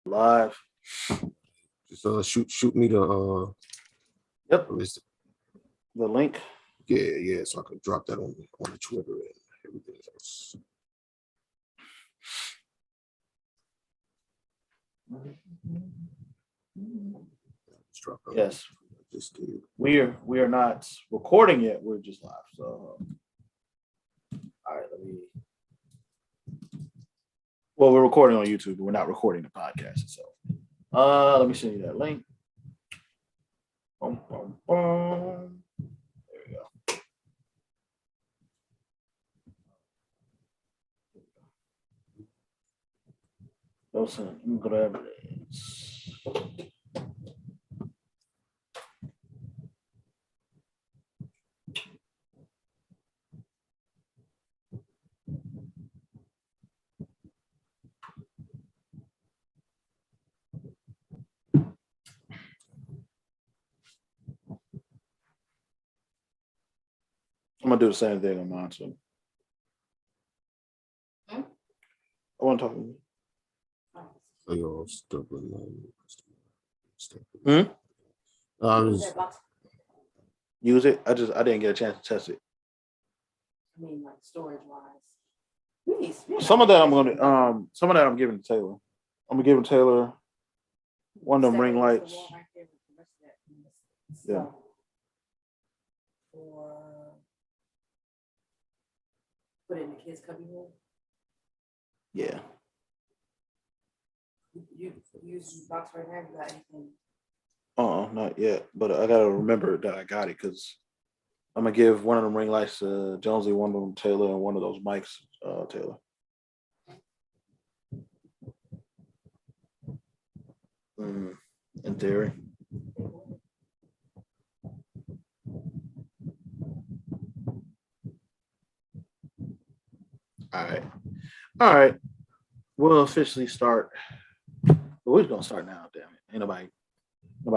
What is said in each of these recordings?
Live. Just shoot me the Yep. The link. Yeah, so I can drop that on the Twitter and everything else. Yes. We are not recording yet. We're just live. So all right, well, we're recording on YouTube, but we're not recording the podcast itself. Let me send you that link. Boom, boom, boom. There we go. Los Ingredients. I'm gonna do the same thing on mine. So I want to talk to you. Use it. I didn't get a chance to test it. I mean, like storage wise. Some of that I'm giving to Taylor. I'm gonna give Taylor one of them ring lights. Yeah. Put it in the kids' cubby hole. Yeah. You use the box right now. You got anything? Not yet. But I gotta remember that I got it because I'm gonna give one of them ring lights to Jonesy, one of them Taylor, and one of those mics Taylor. In theory. All right. We'll officially start. But we're gonna start now. Damn it! Ain't nobody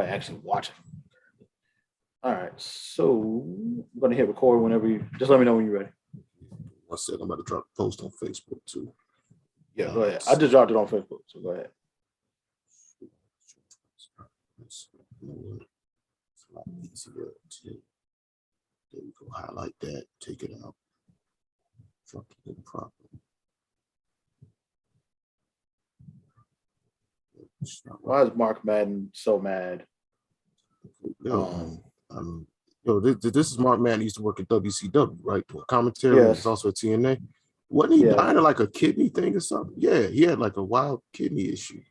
actually watching. All right. So I'm gonna hit record whenever you. Just let me know when you're ready. One second. I'm about to drop a post on Facebook too. Yeah, go ahead. I just dropped it on Facebook, so go ahead. It's a lot easier to. There we go. Highlight that. Take it out. Drop it in properly. Why is Mark Madden so mad? This is Mark Madden. He used to work at WCW, right? Doing commentary. Yes. He's also at TNA. Wasn't he dying of like a kidney thing or something? Yeah, he had like a wild kidney issue.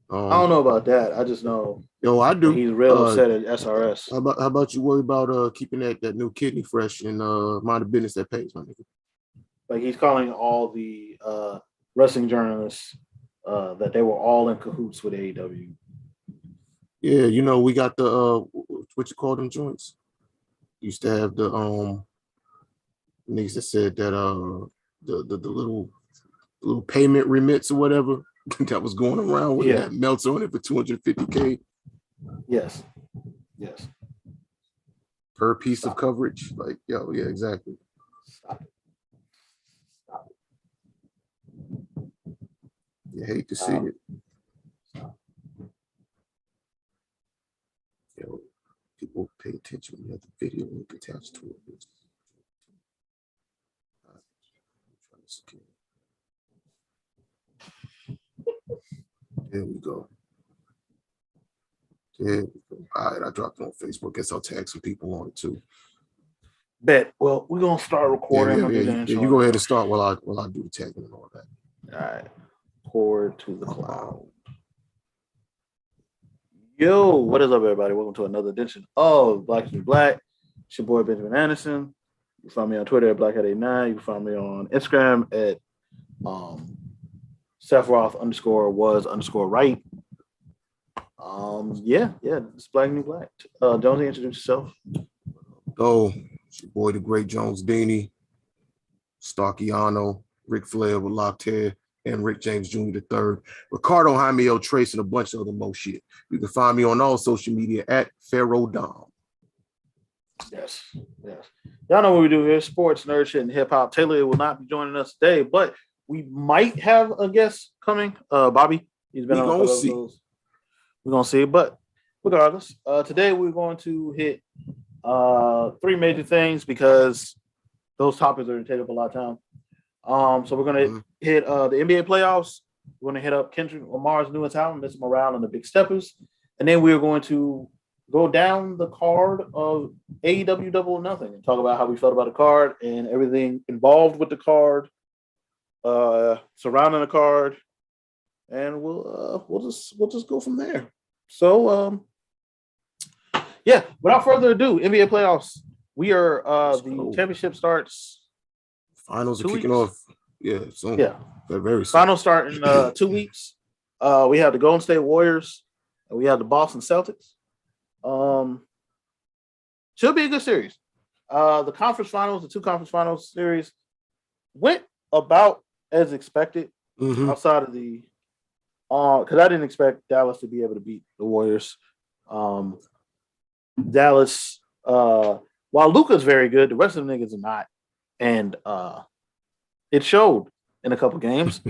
I don't know about that. I just know. I do. He's real upset at SRS. How about you worry about keeping that new kidney fresh and mind the business that pays, my nigga? Like he's calling all the wrestling journalists that they were all in cahoots with AEW. Yeah, we got the what you call them joints? Used to have the niggas that said that the little payment remits or whatever that was going around with that melts on it for $250K. Yes. Per piece of coverage. Like, yeah, exactly. Stop it. You hate to see it. People pay attention when you have the video link attached to it. There we go. All right, I dropped it on Facebook. Guess I'll tag some people on it too. Bet. Well, we're gonna start recording. Yeah, you go ahead and start while I do the tagging and all that. All right. Forward to the cloud. Yo, what is up, everybody? Welcome to another edition of Black is New Black. It's your boy Benjamin Anderson. You can find me on Twitter at Blackhead89. You can find me on Instagram at Sephiroth_was_right. It's Black New Black. Jonesy, introduce yourself. Oh, it's your boy, the great Jones Daney, Starkiano, Ric Flair with locked hair, and Rick James Jr. III, Ricardo Jaime L. Trace, and a bunch of other more shit. You can find me on all social media at Pharaoh Dom. Yes. Y'all know what we do here: sports, nerd shit, and hip hop. Taylor will not be joining us today, but we might have a guest coming. Bobby, He's been We on a gonna couple of see. those. We're gonna see, but regardless, today we're going to hit three major things because those topics are going to take up a lot of time. So we're gonna hit the NBA playoffs. We're gonna hit up Kendrick Lamar's newest album, Mr. Morale and the Big Steppers, and then we're going to go down the card of AEW Double or Nothing and talk about how we felt about the card and everything involved with the card, surrounding the card, and we'll just go from there. So yeah, without further ado, NBA playoffs. We are the championship starts. Finals are 2 kicking weeks? off. Yeah, soon. Yeah, Very soon. finals start in 2 weeks. We have the Golden State Warriors and we have the Boston Celtics. Should be a good series. The conference finals, the two conference finals series went about as expected. Outside of the because I didn't expect Dallas to be able to beat the Warriors. Dallas, while Luka's very good, the rest of the niggas are not, and it showed in a couple games.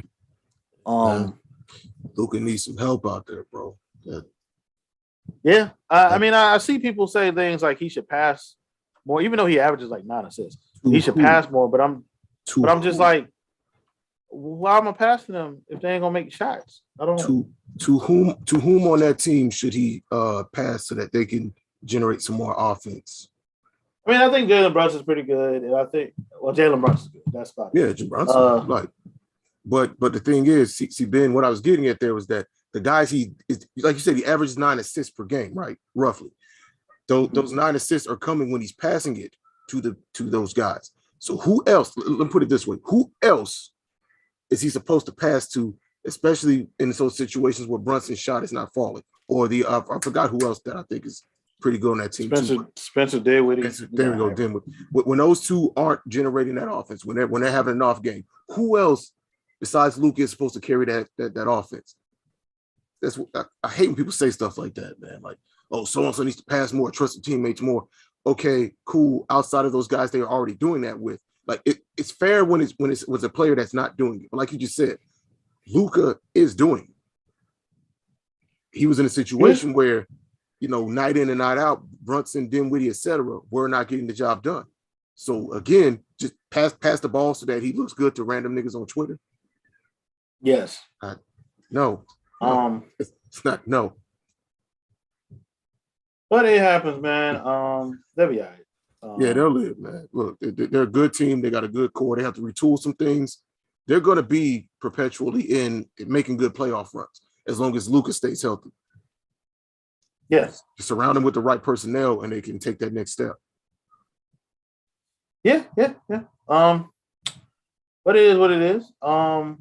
Luka needs some help out there, bro. Yeah, I mean, I see people say things like he should pass more, even though he averages like 9 assists. He should pass more, but I'm just like, why am I passing them if they ain't gonna make shots? I don't. To whom on that team should he pass so that they can generate some more offense? I mean, I think Jalen Brunson's pretty good, and I think Jalen Brunson's good. That's fine. Yeah, Jalen Brunson. But the thing is, see, Ben, what I was getting at there was that the guys he is, like you said, he averages 9 assists per game, right? Roughly. Those 9 assists are coming when he's passing it to those guys. So who else? Let me put it this way: who else is he supposed to pass to, especially in those situations where Brunson's shot is not falling? Or I forgot who else that I think is pretty good on that team. Spencer Dinwiddie. There we go, Dinwiddie. When those two aren't generating that offense, when they're having an off game, who else besides Luka is supposed to carry that offense? That's what I hate when people say stuff like that, man. Like, oh, so-and-so needs to pass more, trust the teammates more. Okay, cool. Outside of those guys, they are already doing that with. Like it's fair when it's with a player that's not doing it. But like you just said, Luka is doing it. He was in a situation where, night in and night out, Brunson, Dinwiddie, etc., were not getting the job done. So again, just pass the ball so that he looks good to random niggas on Twitter. Yes. No. It's not. No. But it happens, man. They'll be all right. Yeah, they'll live, man. Look, they're a good team. They got a good core. They have to retool some things. They're going to be perpetually in making good playoff runs as long as Luka stays healthy. Yes. Just surround them with the right personnel, and they can take that next step. Yeah. But it is what it is. I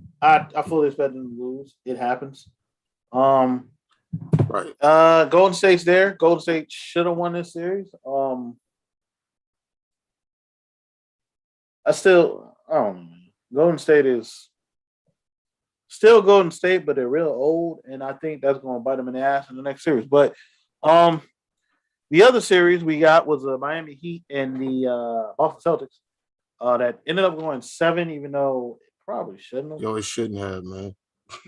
fully expect them to lose. It happens. Right. Golden State's there. Golden State should have won this series. I don't know. Golden State is still Golden State, but they're real old, and I think that's going to bite them in the ass in the next series. But the other series we got was the Miami Heat and the Boston Celtics that ended up going 7, even though it probably shouldn't have. Yo, it shouldn't have, man.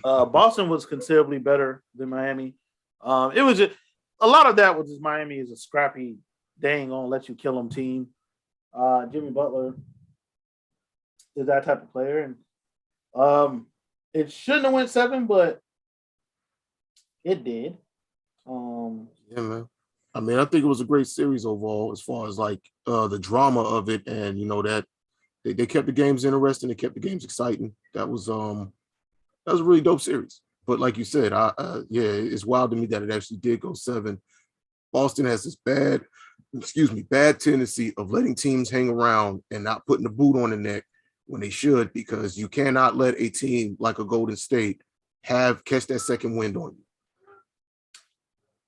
Boston was considerably better than Miami. It was just a lot of that was just Miami is a scrappy, they ain't gonna let you kill them team. Jimmy Butler is that type of player, and it shouldn't have went 7, but it did. Yeah, man. I mean, I think it was a great series overall, as far as like the drama of it, and that they kept the games interesting, they kept the games exciting. That was a really dope series. But like you said, it's wild to me that it actually did go 7. Boston has this bad tendency of letting teams hang around and not putting the boot on the neck when they should, because you cannot let a team like a Golden State catch that second wind on you.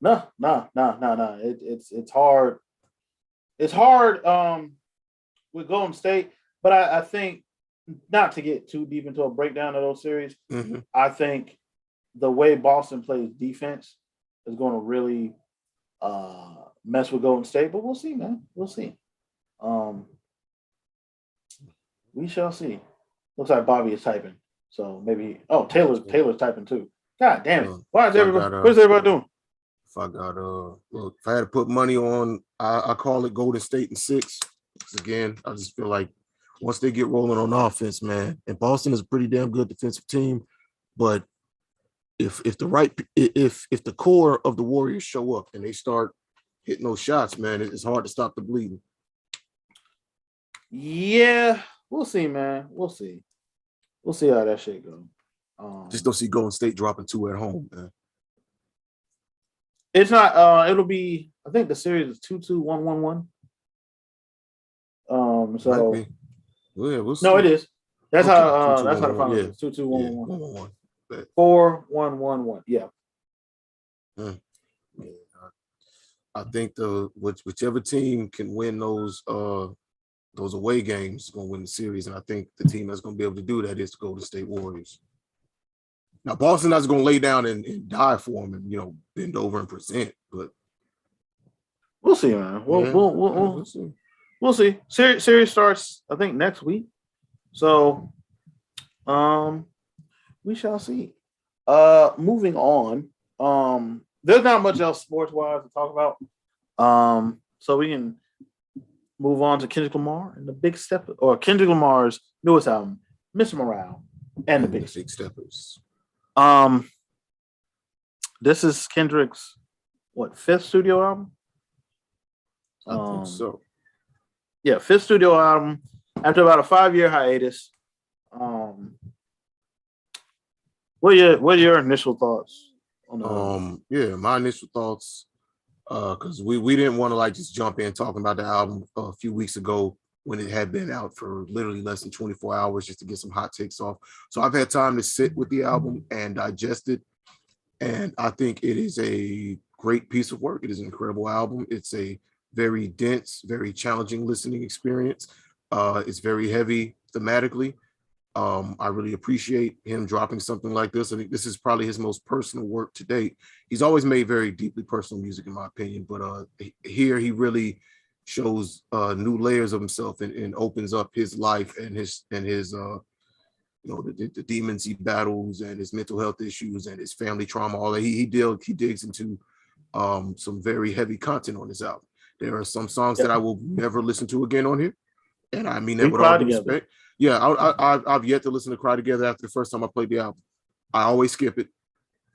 No. It's hard. It's hard with Golden State, but I think not to get too deep into a breakdown of those series. Mm-hmm. I think the way Boston plays defense is going to really mess with Golden State, but we'll see, man. We'll see. We shall see. Looks like Bobby is typing, so maybe. Taylor's typing too. God damn it! Why is if I everybody? got, What's everybody doing? If I got look, if I had to put money on, I call it Golden State in 6. 'Cause again, I just feel like once they get rolling on offense, man, and Boston is a pretty damn good defensive team, but if the core of the Warriors show up and they start hitting those shots, man, it's hard to stop the bleeding. Yeah, we'll see, man. We'll see. We'll see how that shit goes. Just don't see Golden State dropping 2 at home, man. It's not. It'll be. I think the series is 2-2, 1-1-1. So Might be. Well, yeah, we'll see. no, it is. That's Okay, how. 2-2, That's how the 1-1, final yeah. is. 2-2, Yeah, 1-1-1. 1-1-1. Bet. 4-1-1-1. Yeah. Yeah. I think whichever team can win those away games is going to win the series, and I think the team that's going to be able to do that is the Golden State Warriors. Now, Boston is going to lay down and die for them and bend over and present, but We'll see, man. we'll see. We'll see. Series starts, I think, next week. So, we shall see. Moving on. There's not much else sports-wise to talk about. So we can move on to Kendrick Lamar and the Big Step, or Kendrick Lamar's newest album, Mr. Morale, and the Big Steppers. This is Kendrick's 5th studio album? I think so. Yeah, 5th studio album after about a 5-year hiatus. What are your initial thoughts on the album? Yeah, my initial thoughts, because we didn't want to just jump in talking about the album a few weeks ago when it had been out for literally less than 24 hours just to get some hot takes off. So I've had time to sit with the album and digest it, and I think it is a great piece of work. It is an incredible album. It's a very dense, very challenging listening experience. It's very heavy thematically. I really appreciate him dropping something like this. I think this is probably his most personal work to date. He's always made very deeply personal music, in my opinion, but here he really shows new layers of himself and opens up his life and his the demons he battles and his mental health issues and his family trauma. All that he digs into some very heavy content on this album. There are some songs that I will never listen to again on here, and I mean that with all due respect. Yeah, I've yet to listen to Cry Together after the first time I played the album. I always skip it.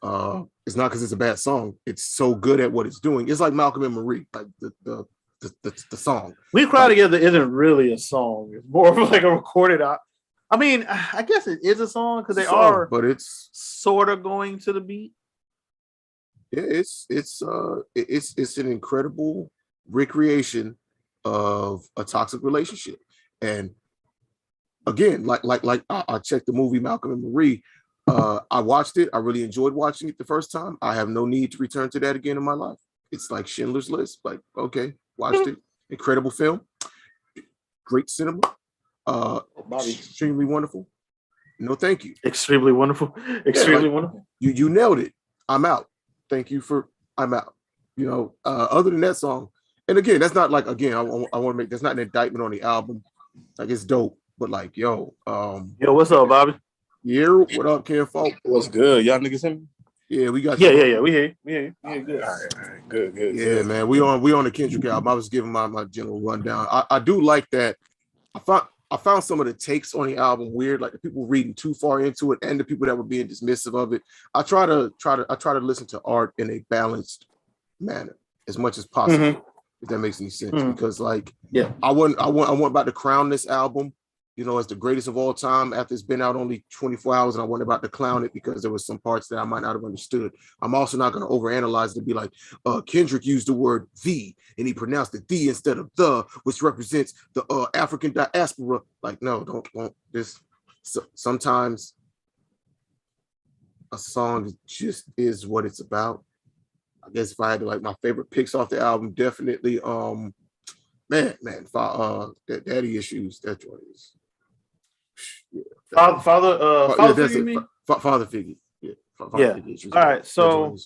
It's not because it's a bad song. It's so good at what it's doing. It's like Malcolm and Marie, like the song. We Cry Together isn't really a song. It's more of like a recorded. I mean, I guess it is a song because they are, but it's sort of going to the beat. Yeah, it's an incredible recreation of a toxic relationship. And again, like I checked the movie Malcolm and Marie. I watched it. I really enjoyed watching it the first time. I have no need to return to that again in my life. It's like Schindler's List. Like, okay, watched it. Incredible film. Great cinema. Extremely wonderful. No, thank you. Extremely wonderful. Extremely wonderful. You nailed it. I'm out. Thank you I'm out. Other than that song, and again, that's not like, again, I want to make, that's not an indictment on the album. Like, it's dope, but like, yo, what's up, Bobby? Yeah, what up, Ken Falk? What's good? Y'all niggas hear me? Yeah, we got you. Yeah. We hear you. Good. All right. Good. Yeah, good. man. We on the Kendrick album. I was giving my general rundown. I do like that. I found some of the takes on the album weird, like the people reading too far into it and the people that were being dismissive of it. I try to listen to art in a balanced manner as much as possible, if that makes any sense. Because I want about to crown this album, as the greatest of all time after it's been out only 24 hours, and I wasn't about to clown it because there was some parts that I might not have understood. I'm also not going to overanalyze it to be like, Kendrick used the word "the" and he pronounced the "the" instead of "the," which represents the African diaspora. Like, no, don't this. So, sometimes a song just is what it's about. I guess if I had to my favorite picks off the album, definitely Daddy Issues, that joint is. Yeah. Father figure. Father figure. Yeah. Father figure. All right. So,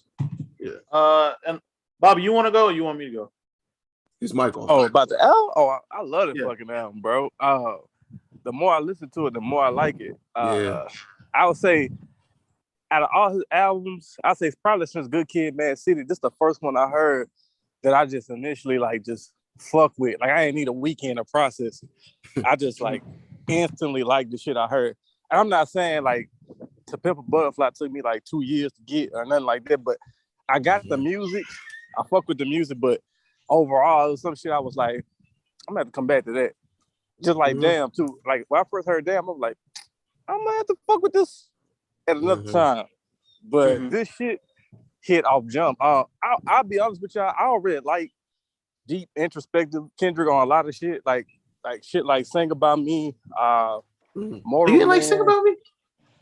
and Bobby, you want to go or you want me to go? His mic on. Oh, about the album? Oh, I love the fucking album, bro. The more I listen to it, the more I like it. I would say out of all his albums, I say it's probably since Good Kid, Mad City. This the first one I heard that I just initially like just fuck with. Like I ain't need a weekend to process it. I just like instantly like the shit I heard. And I'm not saying like To Pimp a Butterfly took me like 2 years to get or nothing like that, but I got the music. I fuck with the music, but overall, it was some shit I was like, I'm gonna have to come back to that. Just like Damn too. Like when I first heard Damn, I was like, I'm gonna have to fuck with this at another time. But this shit hit off jump. I'll be honest with y'all, I already like deep introspective Kendrick on a lot of shit. Like shit like Sing About Me, You didn't like Sing About Me?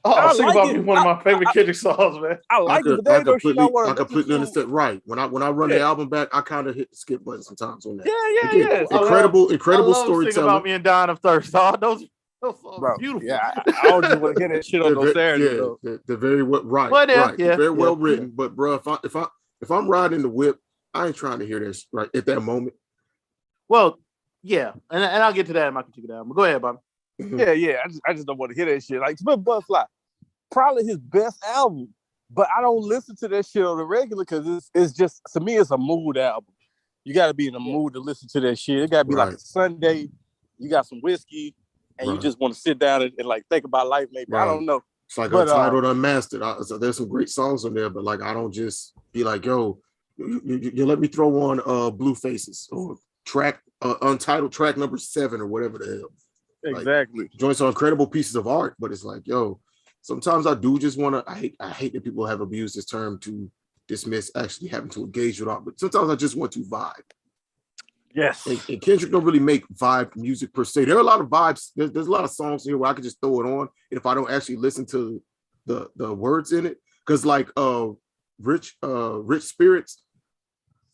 Oh, Sing About Me, one of my favorite Kendrick songs, man. I like it, but there ain't no shit I want to completely understand. Right. When I run the album back, I kind of hit the skip button sometimes on that. Yeah. Incredible I storytelling. Sing About Me and Dying of Thirst. Oh, those songs are beautiful. Yeah, I don't just want to hear that shit on no Saturday. They're very right. Well, right. Yeah, very well written. But bro, if I'm riding the whip, I ain't trying to hear this right at that moment. Well, yeah, and I'll get to that in my particular album. But go ahead, Bob. Yeah. I just don't want to hear that shit. Like Smith Butterfly, probably his best album, but I don't listen to that shit on the regular because it's just, to me, it's a mood album. You got to be in the mood to listen to that shit. It got to be like a Sunday. You got some whiskey, and you just want to sit down and like think about life. Maybe I don't know. It's like Untitled, Unmastered. So there's some great songs on there, but like I don't just be like, yo, you let me throw on Blue Faces or track Untitled track number 7 or whatever the hell. Exactly. Like, joints are incredible pieces of art, but it's like, yo, sometimes I do just want to. I hate that people have abused this term to dismiss actually having to engage with art, but sometimes I just want to vibe. Yes. And Kendrick don't really make vibe music per se. There are a lot of vibes. There's a lot of songs here where I could just throw it on, and if I don't actually listen to the words in it, because like Rich Spirits.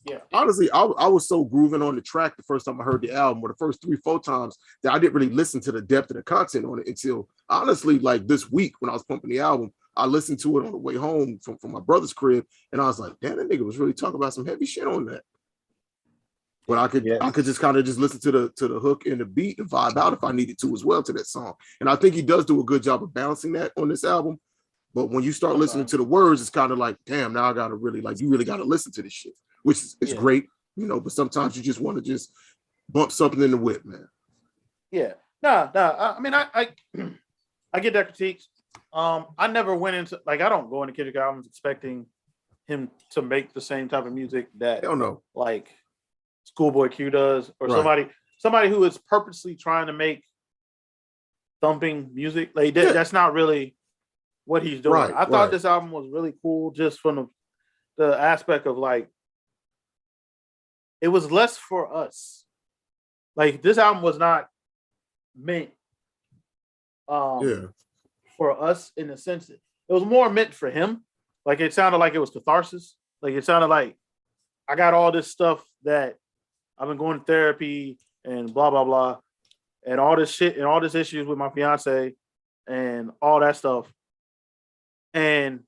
Yeah. Honestly, I was so grooving on the track the first time I heard the album, or the first 3-4 times, that I didn't really listen to the depth of the content on it until honestly, like this week when I was pumping the album, I listened to it on the way home from my brother's crib, and I was like, damn, that nigga was really talking about some heavy shit on that. But I could just kind of just listen to the hook and the beat and vibe out if I needed to as well to that song. And I think he does do a good job of balancing that on this album. But when you start listening to the words, it's kind of like, damn, now I gotta really you really gotta listen to this shit, which is great, but sometimes you just want to just bump something in the whip, man. Yeah. Nah. I mean, I get that critiques. I never went into I don't go into Kendrick albums expecting him to make the same type of music that like Schoolboy Q does, or somebody who is purposely trying to make thumping music. Like that's not really what he's doing. I thought this album was really cool just from the aspect of like it was less for us. Like this album was not meant for us in the sense that it was more meant for him. Like it sounded like it was catharsis. Like it sounded like I got all this stuff that I've been going to therapy and blah blah blah, and all this shit and all this issues with my fiance and all that stuff, and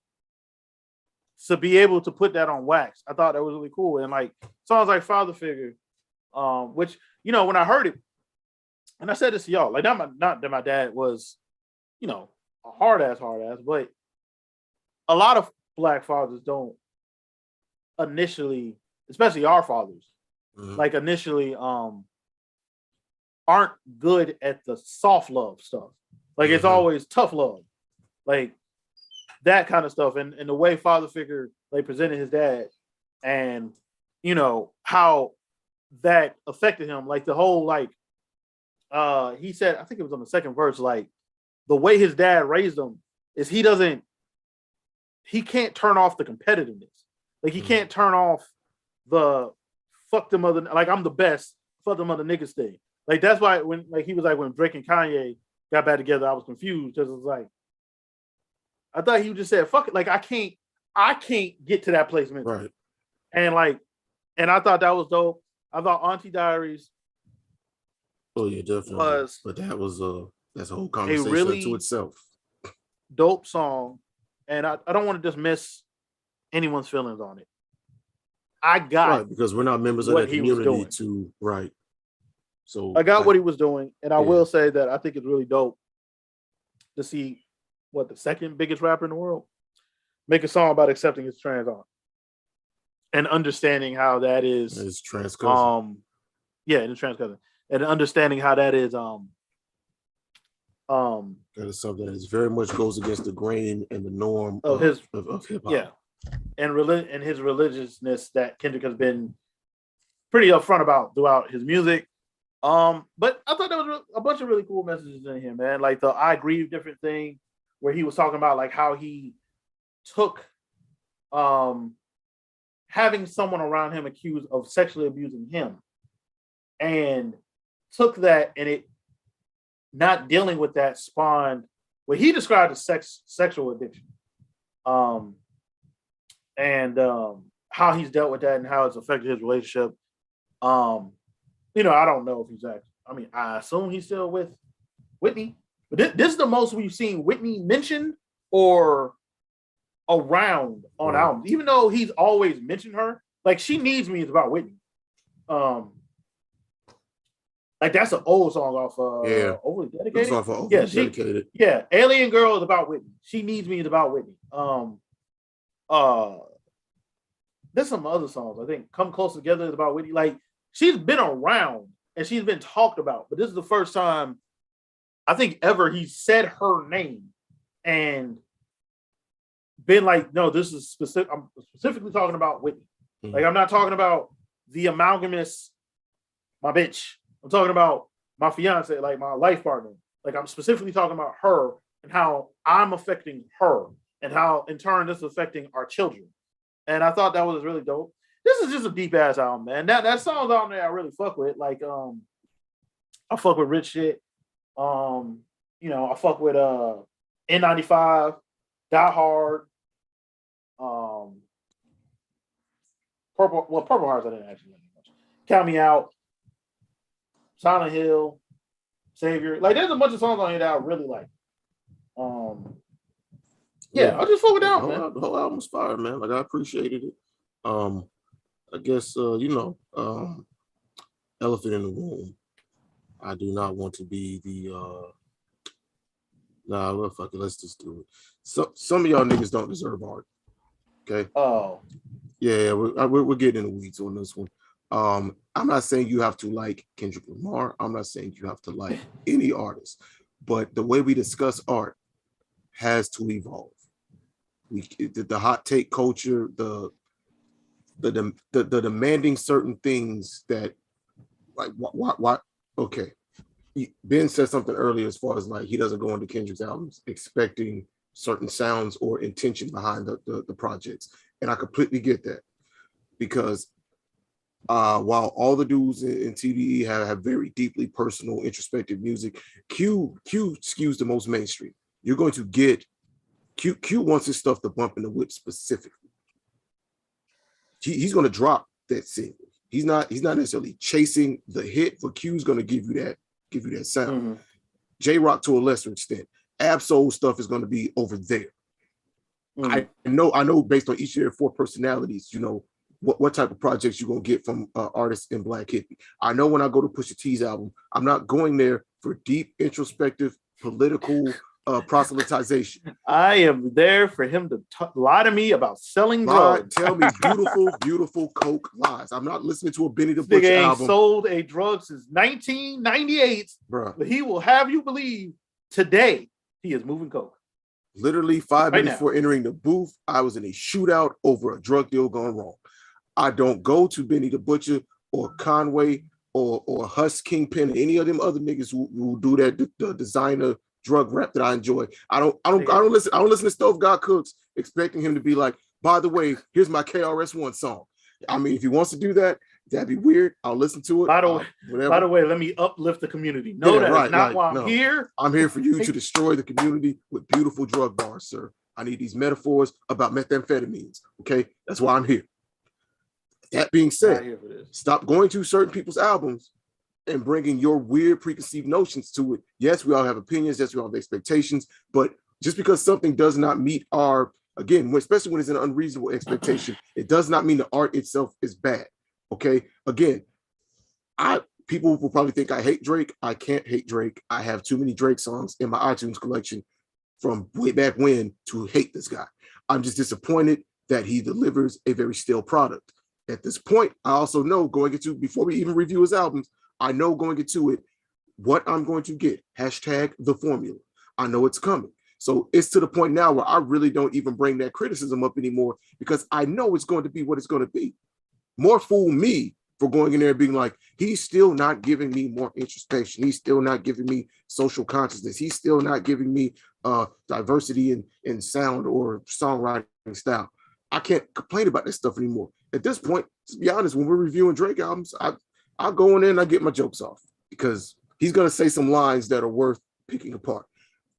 to be able to put that on wax, I thought that was really cool. And like songs like Father Figure, which when I heard it, and I said this to y'all, like not that my dad was, a hard ass, but a lot of Black fathers don't initially, especially our fathers, like initially aren't good at the soft love stuff. Like it's always tough love, like that kind of stuff. And the way Father Figure like presented his dad, and how that affected him, like the whole he said, I think it was on the second verse, like the way his dad raised him is he can't turn off the competitiveness. Like he can't turn off the fuck them other, like I'm the best, fuck them other niggas thing. Like that's why when he was like, when Drake and Kanye got back together, I was confused because it was like I thought he just said fuck it, like I can't get to that place mentally. Right. And I thought that was dope. I thought Auntie Diaries. Oh yeah, definitely. But that was that's a whole conversation really to itself. Dope song, and I don't want to dismiss anyone's feelings on it. I got because we're not members of that community to So I got what he was doing, and I will say that I think it's really dope to see what the second biggest rapper in the world make a song about accepting his trans aunt and understanding how that is It's trans cousin. yeah, and the trans cousin, and understanding how that is That is something that is very much goes against the grain and the norm of his of hip hop. yeah, and his religiousness that Kendrick has been pretty upfront about throughout his music. But I thought there was a bunch of really cool messages in here, man. Like the I grieve different thing, where he was talking about like how he took having someone around him accused of sexually abusing him, and took that, and it not dealing with that spawned what he described as sexual addiction. And how he's dealt with that and how it's affected his relationship. You know, I don't know if he's actually, I mean, I assume he's still with Whitney, but this is the most we've seen Whitney mentioned or around on albums, even though he's always mentioned her. Like She Needs Me is about Whitney. Like that's an old song off Overly Dedicated. Off of Overly Dedicated. Yeah, Alien Girl is about Whitney. She Needs Me is about Whitney. There's some other songs. I think Come Close Together is about Whitney. Like she's been around and she's been talked about, but this is the first time I think ever he said her name and been like, no, this is specific. I'm specifically talking about Whitney. Mm-hmm. Like I'm not talking about the amalgamous, my bitch. I'm talking about my fiance, like my life partner. Like I'm specifically talking about her and how I'm affecting her and how in turn this is affecting our children. And I thought that was really dope. This is just a deep ass album, man. That song's on there I really fuck with. Like I fuck with Rich Shit. You know, I fuck with N95, Die Hard, Purple Hearts I didn't actually like much. Count Me Out, Silent Hill, Savior. Like there's a bunch of songs on here that I really like. Yeah, I just fuck with that one, man. The whole album's fire, man. Like I appreciated it. I guess you know, elephant in the room. I do not want to be the well, fuck it, let's just do it. So some of y'all niggas don't deserve art. Okay. Oh. Yeah, we're getting in the weeds on this one. I'm not saying you have to like Kendrick Lamar. I'm not saying you have to like any artist, but the way we discuss art has to evolve. The hot take culture, the demanding certain things that like what okay. Ben said something earlier as far as like he doesn't go into Kendrick's albums expecting certain sounds or intention behind the projects, and I completely get that because while all the dudes in TDE have very deeply personal, introspective music, Q skews the most mainstream. You're going to get Q wants his stuff to bump in the whip specifically. He's going to drop that single. He's not necessarily chasing the hit, but Q's going to give you that sound. Mm-hmm. J-Rock to a lesser extent. Ab-Soul stuff is going to be over there. Mm-hmm. I know based on each of their four personalities, you know, what type of projects you're going to get from artists in Black Hippie. I know when I go to Pusha T's album, I'm not going there for deep, introspective, political proselytization. I am there for him to lie to me about selling drugs. Tell me beautiful coke lies. I'm not listening to a Benny the Butcher album. Sold a drug since 1998, bruh. But he will have you believe today he is moving coke. Literally 5 minutes before entering the booth, I was in a shootout over a drug deal gone wrong. I don't go to Benny the Butcher or Conway or Huss Kingpin or any of them other niggas who do that the designer drug rap that I enjoy. I don't listen to Stove God Cooks expecting him to be like, by the way, here's my KRS-One song. I mean, if he wants to do that, that'd be weird. I'll listen to it. By the way, let me uplift the community. No, that's right, not why I'm here. I'm here for you to destroy the community with beautiful drug bars, sir. I need these metaphors about methamphetamines. Okay, that's why I'm here. That being said, stop going to certain people's albums and bringing your weird preconceived notions to it. Yes, we all have opinions. Yes, we all have expectations. But just because something does not meet our, again, especially when it's an unreasonable expectation, it does not mean the art itself is bad. Okay. Again, people will probably think I hate Drake. I can't hate Drake. I have too many Drake songs in my iTunes collection from way back when to hate this guy. I'm just disappointed that he delivers a very stale product. At this point, I also know going into, before we even review his albums, I know going into it what I'm going to get. Hashtag the formula. I know it's coming. So it's to the point now where I really don't even bring that criticism up anymore because I know it's going to be what it's going to be. More fool me for going in there and being like, he's still not giving me more introspection. He's still not giving me social consciousness. He's still not giving me diversity in sound or songwriting style. I can't complain about this stuff anymore. At this point, to be honest, when we're reviewing Drake albums, I'll go in there and I get my jokes off because he's going to say some lines that are worth picking apart.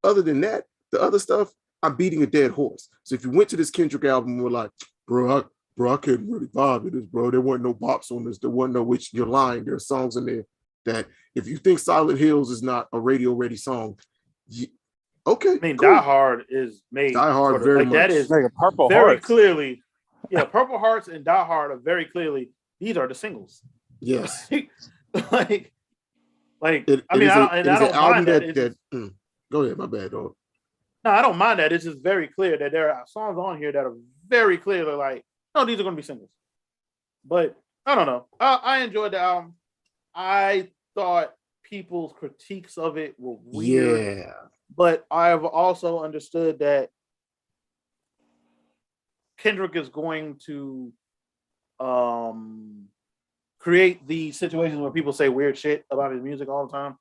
Other than that, the other stuff, I'm beating a dead horse. So if you went to this Kendrick album and were like, bro, I couldn't really vibe with this, bro. There weren't no bops on this. There wasn't no, which you're lying. There are songs in there that if you think Silent Hills is not a radio-ready song, okay. I mean, cool. Die Hard is made. Die Hard very like much. that is Like a Purple very Hearts. clearly. Yeah, Purple Hearts and Die Hard are very clearly, these are the singles. Yes. like It I mean, is I don't mind that. Go ahead, my bad, dog. No, I don't mind that. It's just very clear that there are songs on here that are very clearly like, no, these are going to be singles. But I don't know. I enjoyed the album. I thought people's critiques of it were weird. Yeah. But I've also understood that Kendrick is going to create the situations where people say weird shit about his music all the time.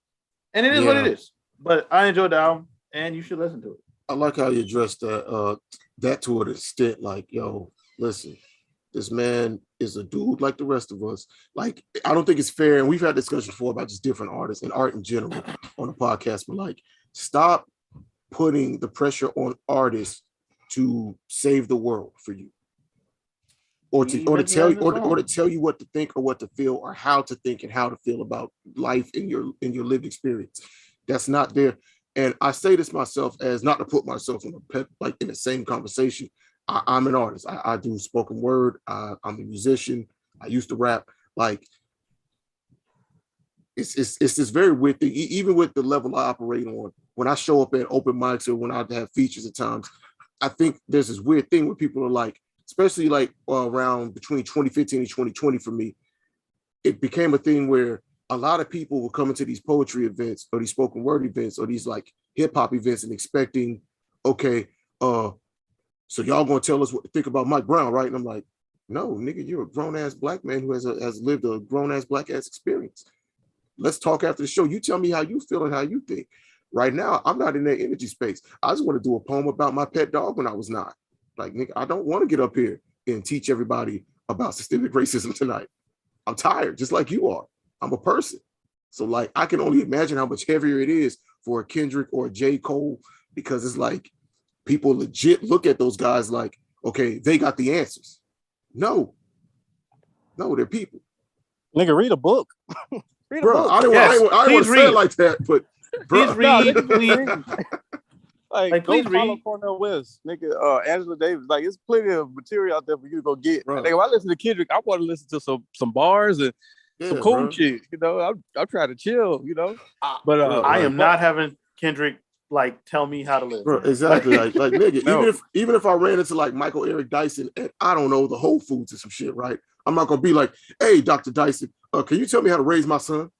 And it is what it is. But I enjoyed the album, and you should listen to it. I like how you addressed that to an extent. Like, yo, listen, this man is a dude like the rest of us. Like, I don't think it's fair, and we've had discussions before about just different artists and art in general on the podcast, but like, stop putting the pressure on artists to save the world for you. Or to tell you what to think or what to feel or how to think and how to feel about life in your lived experience. That's not there. And I say this myself as not to put myself in in the same conversation. I'm an artist. I do spoken word. I'm a musician. I used to rap. Like, it's this very weird thing. Even with the level I operate on, when I show up at open mics or when I have features at times, I think there's this weird thing where people are like, especially like around between 2015 and 2020 for me, it became a thing where a lot of people were coming to these poetry events or these spoken word events or these like hip hop events and expecting, okay, so y'all gonna tell us what to think about Mike Brown, right? And I'm like, no, nigga, you're a grown ass black man who has lived a grown ass black ass experience. Let's talk after the show. You tell me how you feel and how you think. Right now, I'm not in that energy space. I just want to do a poem about my pet dog when I was 9. Like, nigga, I don't want to get up here and teach everybody about systemic racism tonight. I'm tired, just like you are. I'm a person. So, like, I can only imagine how much heavier it is for a Kendrick or a J. Cole, because it's like people legit look at those guys like, okay, they got the answers. No, they're people. Nigga, read a book. Read a Bro, book. I didn't want to say it like that, but bro. Please read. Like, please go follow read. Cornel West, nigga, Angela Davis. Like, it's plenty of material out there for you to go get. Bro. Nigga, if I listen to Kendrick, I want to listen to some bars and some cool bro. shit. You know, I'm trying to chill. You know, but I am not having Kendrick like tell me how to live. Bro, exactly. like nigga, No. even if I ran into like Michael Eric Dyson and I don't know the Whole Foods or some shit, right? I'm not gonna be like, hey, Dr. Dyson, can you tell me how to raise my son?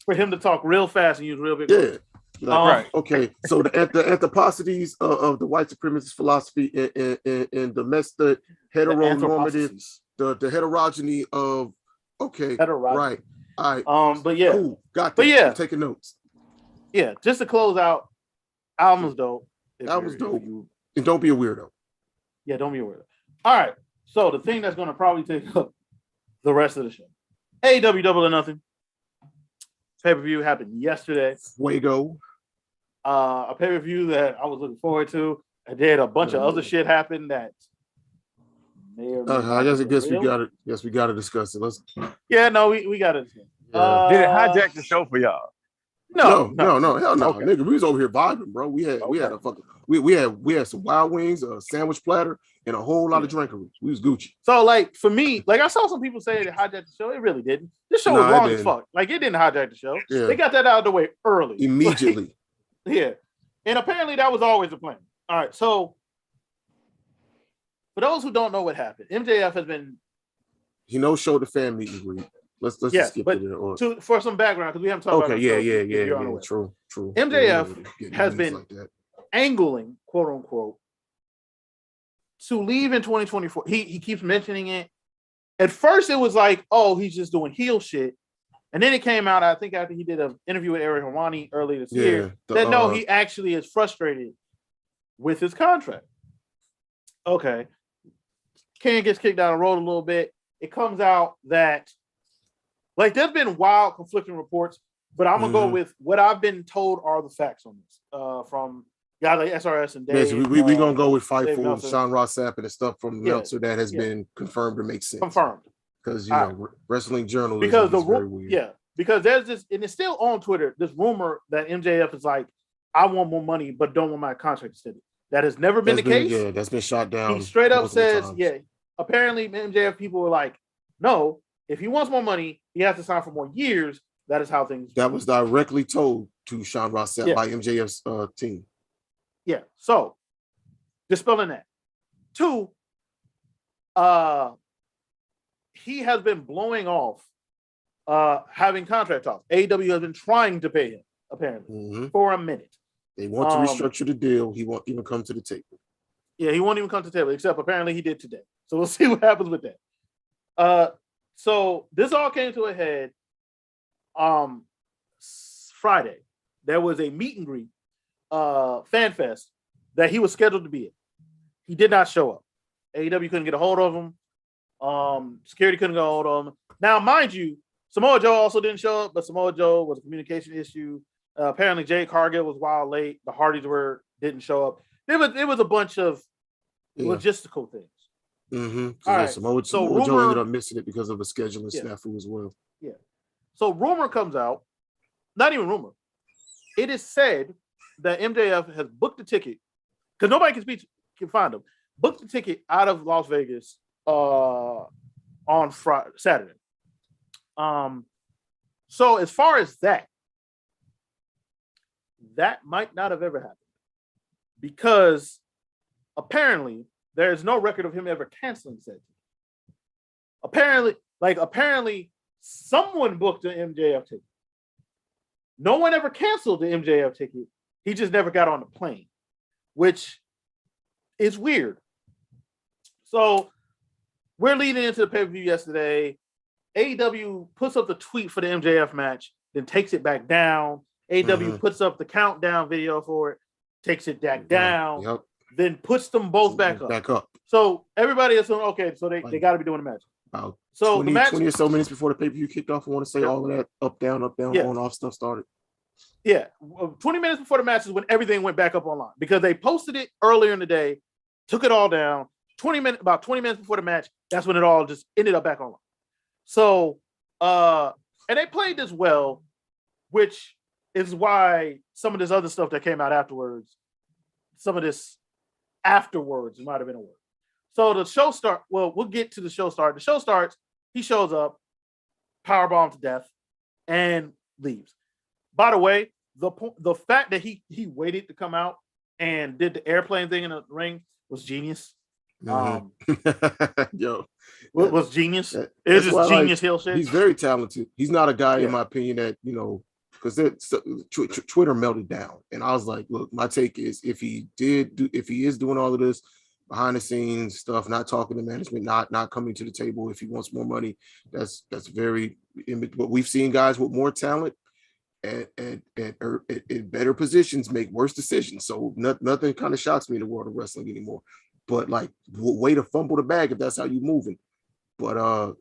For him to talk real fast and use real big Yeah. words. Like, Right. Okay, so the anthroposities of the white supremacist philosophy and the messed up heteronormative, the heterogeny of Heterogeny. right. All right. But yeah, Cool. Got that. But yeah. I'm taking notes. yeah, just to close out, album's dope. Album's If dope. you- And don't be a weirdo. Yeah, don't be aware. All right. So the thing that's going to probably take up the rest of the show. AEW Double or Nothing. Pay-per-view happened yesterday. Fuego. A pay-per-view that I was looking forward to. I did a bunch of other shit happen that may or may I not guess be real. we gotta discuss it. Let's Yeah, no, we got it. did it hijack the show for y'all? No, hell no. Okay. Nigga, we was over here vibing, bro. We had a fucking we had some Wild Wings, a sandwich platter, and a whole lot of drinkery. We was Gucci. So, like, for me, like, I saw some people say it hijacked the show. It really didn't. This show was Nah, it long as didn't. fuck. Like, it didn't hijack the show. Yeah. They got that out of the way early. Immediately. Yeah. And apparently that was always the plan. All right. So for those who don't know what happened, MJF has been He showed the fan meet and greet. Let's yes, just skip but to there. Or for some background because we haven't talked okay, about yeah, it. yeah, If you're yeah. unaware. True. MJF Getting has news been like that. angling, quote unquote, to leave in 2024. He keeps mentioning it. At first, it was like, oh, he's just doing heel shit. And then it came out, I think, after he did an interview with Ariel Helwani earlier this year, that no, he actually is frustrated with his contract. Okay. Ken gets kicked down the road a little bit. It comes out that, like, there's been wild conflicting reports, but I'm going to go with what I've been told are the facts on this from guys like SRS and Dave. Yeah, so we're going to go with Dave Fightful, Meltzer. Sean Ross Sapp, and the stuff from Meltzer that has been confirmed or makes sense. Confirmed. Because, wrestling journalism because is very weird. Yeah, because there's this, and it's still on Twitter, this rumor that MJF is like, I want more money, but don't want my contract extended. That has never been the case. Yeah, that's been shot down. He straight up says, times. yeah, apparently MJF people were like, no, if he wants more money, he has to sign for more years. That is how things. That was directly told to Sean Ross Sapp by MJF's team. Yeah, so dispelling that. 2, he has been blowing off having contract talks. AEW has been trying to pay him, apparently, for a minute. They want to restructure the deal. He won't even come to the table. Yeah, he won't even come to the table, except apparently he did today. So we'll see what happens with that. So this all came to a head Friday. There was a meet and greet, fan fest, that he was scheduled to be at. He did not show up. AEW couldn't get a hold of him. Security couldn't get a hold of him. Now, mind you, Samoa Joe also didn't show up, but Samoa Joe was a communication issue. Apparently, Jade Cargill was wild late. The Hardys didn't show up. There was a bunch of logistical things. All right. Samoa Joe ended up missing it because of a scheduling snafu as well. Yeah. So rumor comes out, not even rumor. It is said that MJF has booked the ticket because nobody can find him. Booked the ticket out of Las Vegas on Saturday. So as far as that might not have ever happened because apparently there is no record of him ever canceling said ticket. Apparently someone booked an MJF ticket. No one ever canceled the MJF ticket. He just never got on the plane, which is weird. So we're leading into the pay-per-view yesterday. AEW puts up the tweet for the MJF match, then takes it back down. AEW puts up the countdown video for it, takes it back down, then puts them both back up. So everybody assumed, okay, so they got to be doing the match. About so 20, the match, 20 or so minutes before the pay-per-view kicked off, I want to say all of that up, down, on, off stuff started. Yeah, 20 minutes before the match is when everything went back up online because they posted it earlier in the day, took it all down. About 20 minutes before the match, that's when it all just ended up back online. So, and they played this well, which is why some of this other stuff that came out afterwards, some of this afterwards might have been a word. So the show starts. Well, we'll get to the show start. The show starts. He shows up, powerbomb to death, and leaves. By the way, the fact that he waited to come out and did the airplane thing in the ring was genius. Was genius. It's just genius heel shit. He's very talented. He's not a guy, in my opinion, that because Twitter melted down, and I was like, look, my take is if he is doing all of this behind the scenes stuff, not talking to management, not coming to the table, if he wants more money, that's very. But we've seen guys with more talent and in better positions make worse decisions. So nothing kind of shocks me in the world of wrestling anymore. But like, way to fumble the bag if that's how you moving. But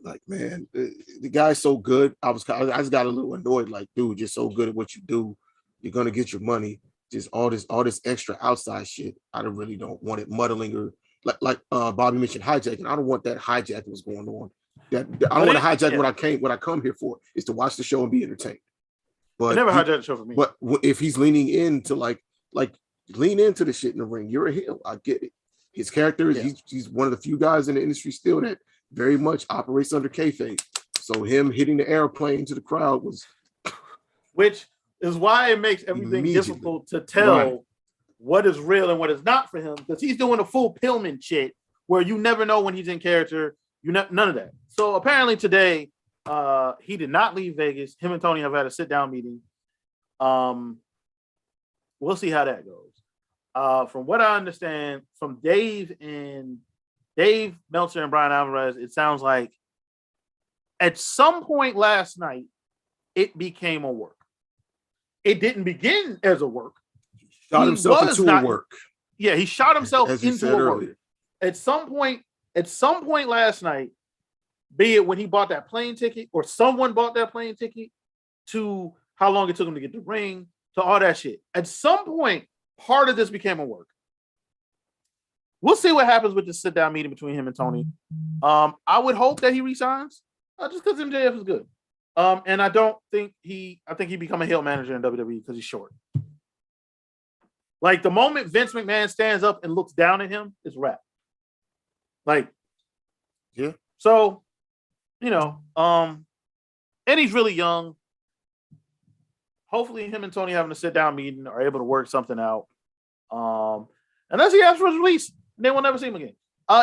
like, man, the guy's so good. I just got a little annoyed. Like, dude, you're so good at what you do. You're gonna get your money. Just all this extra outside shit. I really don't want it muddling or like Bobby mentioned hijacking. I don't want that hijacking was going on. I don't want to hijack what I come here for is to watch the show and be entertained. But never hijacked the show for me. But if he's leaning into like lean into the shit in the ring, you're a heel. I get it. His character is he's one of the few guys in the industry still that very much operates under kayfabe. So him hitting the airplane to the crowd was, which is why it makes everything difficult to tell what is real and what is not for him, because he's doing a full Pillman shit where you never know when he's in character. None of that. So apparently today, he did not leave Vegas. Him and Tony have had a sit-down meeting. We'll see how that goes. From what I understand from Dave Meltzer and Brian Alvarez, it sounds like at some point last night, it became a work. It didn't begin as a work. Shot himself into a work. Yeah, he shot himself into a work. Earlier. At some point last night, be it when he bought that plane ticket or someone bought that plane ticket, to how long it took him to get the ring, to all that shit. At some point, part of this became a work. We'll see what happens with the sit-down meeting between him and Tony. I would hope that he resigns, just because MJF is good. And I think he become a heel manager in WWE because he's short. Like the moment Vince McMahon stands up and looks down at him, it's rap. Like, yeah. So, and he's really young. Hopefully him and Tony having a sit-down meeting are able to work something out. Unless he asks for his release, then we'll never see him again.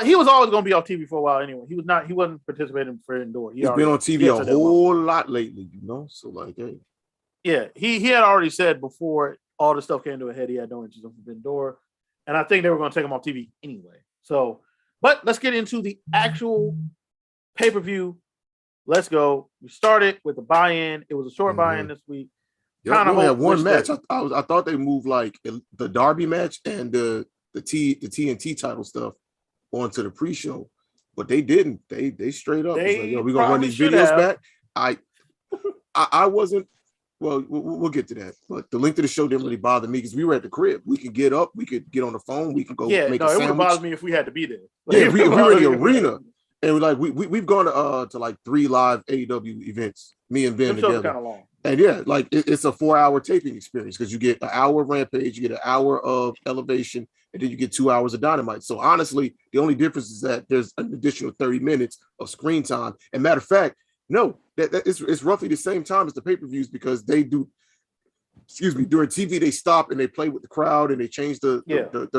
He was always going to be off TV for a while anyway. He wasn't participating for Indoor. He's been on TV a whole lot lately, So like, hey. Yeah, he had already said before all the stuff came to a head, he had no interest in Indoor. And I think they were going to take him off TV anyway. So, but let's get into the actual pay-per-view. Let's go. We started with the buy-in. It was a short buy-in this week. Yep, we only had one match. I thought they moved like the Derby match and the TNT title stuff onto the pre-show, but they didn't. They straight up was like, yo, we're gonna run these videos back. I wasn't. Well, we'll get to that. But the length of the show didn't really bother me because we were at the crib. We could get up, we could get on the phone, we could go make a sandwich. It would bother me if we had to be there. Yeah, we were in the arena. And we've gone to like 3 live AEW events, me and Ben together. Kind of long. And yeah, like it's a 4-hour taping experience because you get an hour of Rampage, you get an hour of Elevation, and then you get 2 hours of Dynamite. So honestly, the only difference is that there's an additional 30 minutes of screen time. And matter of fact, no, it's roughly the same time as the pay-per-views because they do. Excuse me. During TV, they stop and they play with the crowd and they change the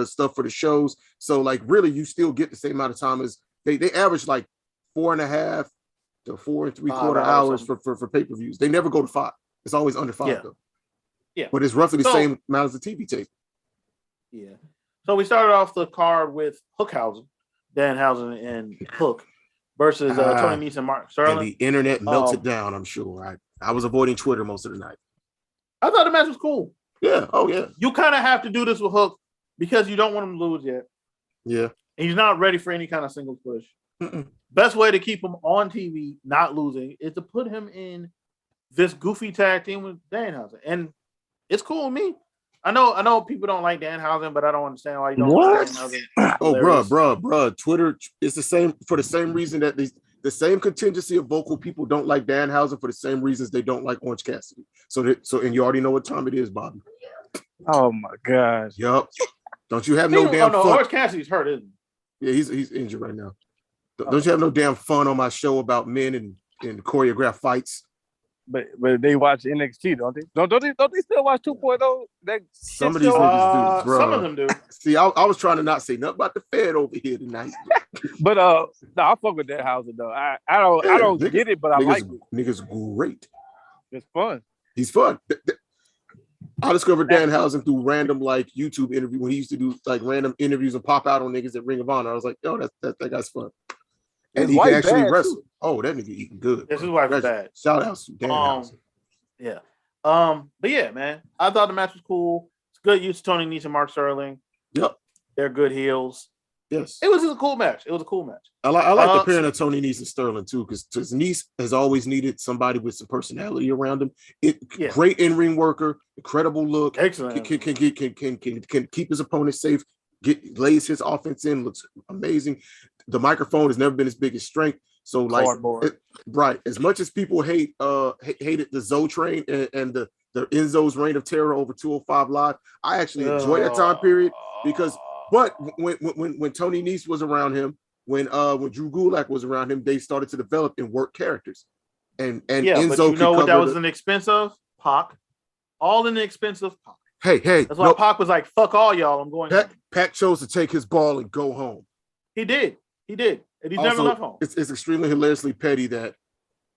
stuff for the shows. So like, really, you still get the same amount of time as they average like 4.5 to 4 3/4 hours for pay-per-views. They never go to 5. It's always under 5 though. Yeah. But it's roughly the same amount as the TV tape. Yeah. So we started off the card with Hookhausen, Danhausen, and Hook versus Tony Nese and Mark Sterling. And the internet melted down, I'm sure. I was avoiding Twitter most of the night. I thought the match was cool. Yeah. Oh, yeah. You kind of have to do this with Hook because you don't want him to lose yet. Yeah. And he's not ready for any kind of single push. Best way to keep him on TV, not losing, is to put him in this goofy tag team with Danhausen. And it's cool with me. I know people don't like Danhausen, but I don't understand why you don't like Danhausen. Oh, bruh. Twitter is the same for the same reason that the same contingency of vocal people don't like Danhausen for the same reasons they don't like Orange Cassidy. And you already know what time it is, Bobby. Oh my gosh. Yup. Don't you have no damn fun? Orange Cassidy's hurt, isn't he? Yeah, he's injured right now. Don't you have no damn fun on my show about men and choreographed fights? But they watch NXT, don't they? Don't they still watch 2.0? Some of these niggas do, bro. Some of them do. See, I was trying to not say nothing about the Fed over here tonight. But no, I fuck with Danhausen though. I don't get it, but I like it. Nigga's great. It's fun. He's fun. I discovered Danhausen through random like YouTube interview when he used to do like random interviews and pop out on niggas at Ring of Honor. I was like, yo, that guy's fun. And he can actually wrestle. Too. Oh, that nigga eating good. This is why it's bad. Shout out to Danhausen. Yeah. But yeah, man. I thought the match was cool. It's good use of Tony Nese and Mark Sterling. Yep. They're good heels. Yes. It was a cool match. I like the pairing of Tony Nese and Sterling too, because Nese has always needed somebody with some personality around him. Great in-ring worker, incredible look. Excellent. Can keep his opponent safe. Lays his offense in, looks amazing. The microphone has never been his biggest strength. So like, right. As much as people hated the Zoe train and the Enzo's reign of terror over 205 Live, I actually enjoyed that time period because. But when Tony Nese was around him, when Drew Gulak was around him, they started to develop and work characters. And yeah, Enzo, but you know what that was an expense of? Pac. All in the expense of Pac. Hey, That's why no, Pac was like, "Fuck all y'all, I'm going." home." Pac chose to take his ball and go home. He did, and he's never Also, left home. it's extremely hilariously petty that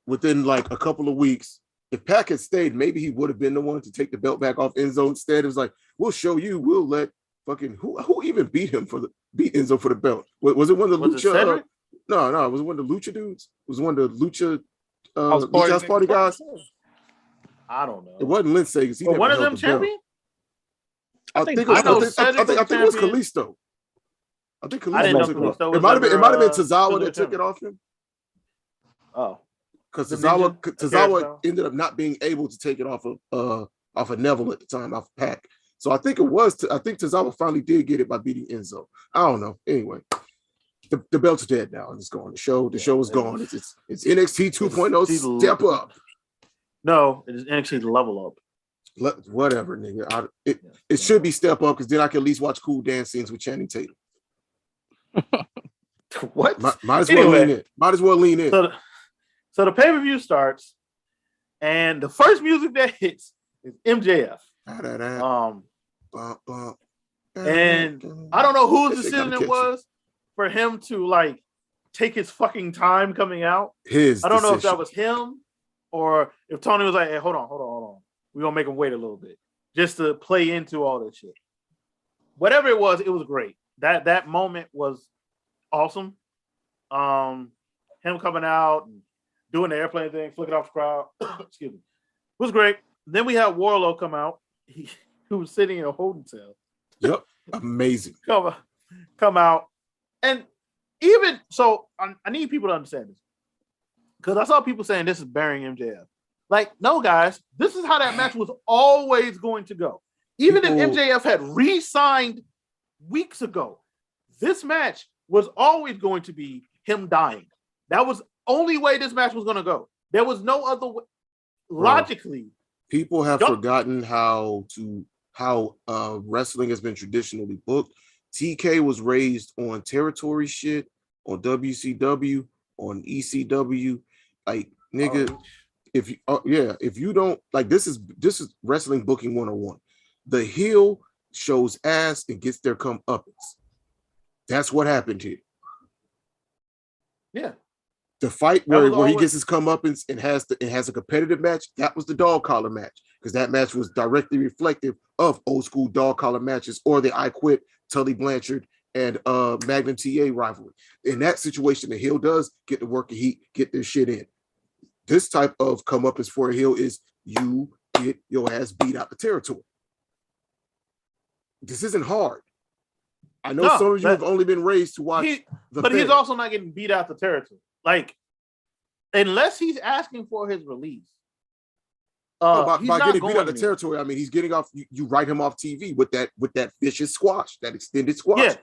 within like a couple of weeks, if Pac had stayed, maybe he would have been the one to take the belt back off Enzo instead. It was like, we'll show you, we'll let fucking who even beat Enzo for the belt? Was it one of the Was it Lucha? Cedric? No, it was one of the Lucha dudes. It was one of the Lucha House Party guys. I don't know. It wasn't Lindsay because he But never one of held them the belt. champion? I think it was. I know I Cedric think was it was champion. Kalisto. I think I didn't know Kalisto took it off. Kalisto It was might have been. It might have been ever, Tozawa that Cedric took it champion. off him. Oh, Because The Tozawa Ninja? Tozawa ended up not being able to take it off of Neville at the time, off Pac. So I think it was. I think Tozawa finally did get it by beating Enzo. I don't know. Anyway, the belt's dead now and it's gone. The show is gone. It's NXT 2.0 step up. No, it is NXT level up. Whatever, nigga. It should be step up because then I can at least watch cool dance scenes with Channing Tatum. What? Might as well lean in. Might as well lean in. So the pay-per-view starts, and the first music that hits is MJF. And I don't know whose decision it was for him to like take his fucking time coming out. I don't know if that was him or if Tony was like, "Hey, hold on. We're gonna make him wait a little bit just to play into all this shit." Whatever it was great. That moment was awesome. Him coming out and doing the airplane thing, flicking off the crowd. Excuse me. It was great. Then we had Warlow come out. Who was sitting in a holding cell. Yep. Amazing. Come out. And even so, I need people to understand this. Because I saw people saying this is burying MJF. Like, no, guys, this is how that match was always going to go. Even if MJF had re-signed weeks ago, this match was always going to be him dying. That was only way this match was going to go. There was no other way. Logically, people have forgotten how wrestling has been traditionally booked. TK was raised on territory shit, on WCW, on ECW. Like, nigga, if you don't like, this is wrestling booking 101. The heel shows ass and gets their comeuppance. That's what happened here. Yeah. The fight where he gets his comeuppance and has a competitive match, that was the dog collar match, because that match was directly reflective of old school dog collar matches or the I Quit, Tully Blanchard, and Magnum TA rivalry. In that situation, the heel does get to work the heat, get their shit in. This type of comeuppance for a heel is you get your ass beat out the territory. This isn't hard. I know some of you have only been raised to watch but he's also not getting beat out the territory. Like, unless he's asking for his release. By getting beat out the territory, I mean he's getting off. You write him off TV with that vicious squash, that extended squash. Yeah,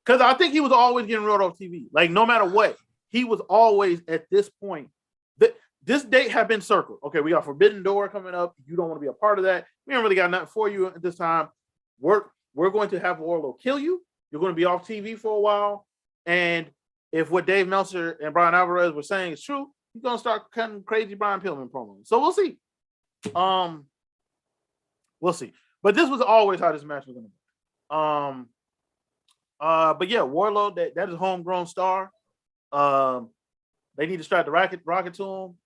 because I think he was always getting wrote off TV. Like, no matter what, he was always at this point. This date had been circled. Okay, we got Forbidden Door coming up. You don't want to be a part of that. We don't really got nothing for you at this time. We're going to have Warlow kill you. You're going to be off TV for a while. And if what Dave Meltzer and Brian Alvarez were saying is true, he's going to start cutting crazy Brian Pillman promos. So we'll see. We'll see. But this was always how this match was going to be. But yeah, Warlow, that is homegrown star. They need to strike the rocket to him.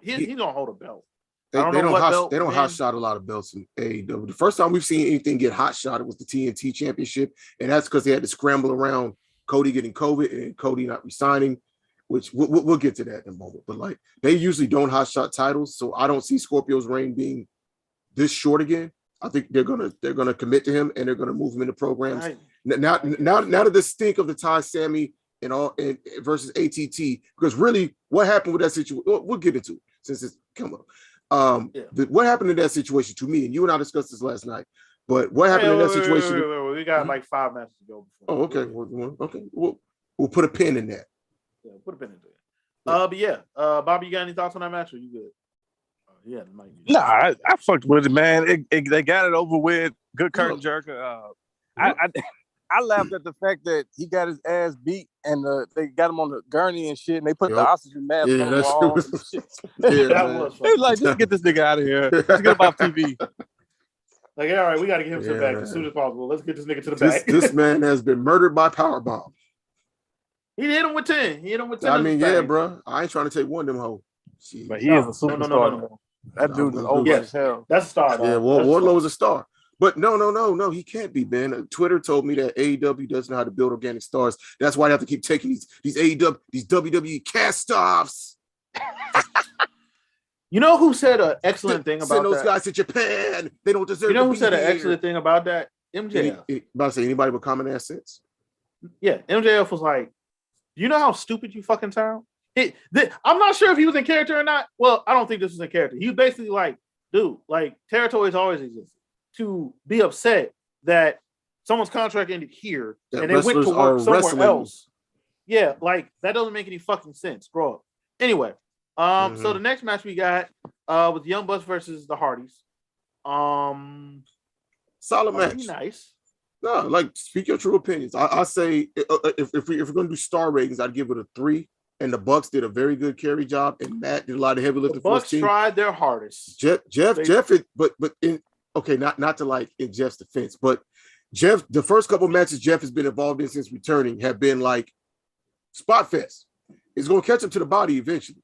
He's gonna hold a belt. They don't hot shot a lot of belts in AEW. The first time we've seen anything get hot shot, it was the TNT Championship, and that's because they had to scramble around Cody getting COVID and Cody not resigning, which we'll get to that in a moment. But like, they usually don't hot shot titles, so I don't see Scorpio's reign being this short again. I think they're gonna commit to him and they're gonna move him into programs. Now that the stink of the Ty Sammy and versus ATT, because really what happened with that situation, we'll get into it since it's come up. What happened in that situation to me, and you and I discussed this last night, but what happened in that situation? Wait. We got like 5 matches to go before. Oh, okay. Okay. We'll put a pin in that. Yeah, put a pin into it. But yeah, Bobby, you got any thoughts on that match? Or you good? Yeah, nah, I fucked with it, man. They got it over with. Good curtain jerker. I laughed at the fact that he got his ass beat and they got him on the gurney and shit, and they put the oxygen mask on the wall. That was like, just get this nigga out of here. Let's get him off TV. Like, all right, we got to get him to the back as Yeah. soon as possible. Let's get this nigga to the back. This man has been murdered by powerbomb. He hit him with 10. He hit him with 10. I in the mean, yeah, bag. bro. I ain't trying to take one of them hoes. But he No, is a no, superstar. no, no, no. though. That dude is No, over yes. as hell. That's a star. Yeah, dog. That's a Wardlow star. is a star. But no, he can't be, man. Twitter told me that AEW doesn't know how to build organic stars. That's why they have to keep taking these AEW, these WWE cast-offs. You know who said an excellent thing Send about those that? guys to Japan. They don't deserve You know to who be said an here. excellent thing about that? MJF. About to say anybody with common ass sense. Yeah, MJF was like, "You know how stupid you fucking sound." I'm not sure if he was in character or not. Well, I don't think this was in character. He was basically like, "Dude, like territories always exist. To be upset that someone's contract ended here That and they went to wrestlers are work somewhere wrestling. else. Yeah, like that doesn't make any fucking sense, bro. Anyway, so the next match we got was Young Bucks versus the Hardys. Solid match. Pretty nice. No, like speak your true opinions. I say if we're gonna do star ratings, I'd give it a 3. And the Bucks did a very good carry job, and Matt did a lot of heavy The lifting for his Bucks team. tried their hardest. Jeff, not to like in Jeff's defense, but Jeff, the first couple matches Jeff has been involved in since returning have been like spot fest. It's gonna catch him to the body eventually.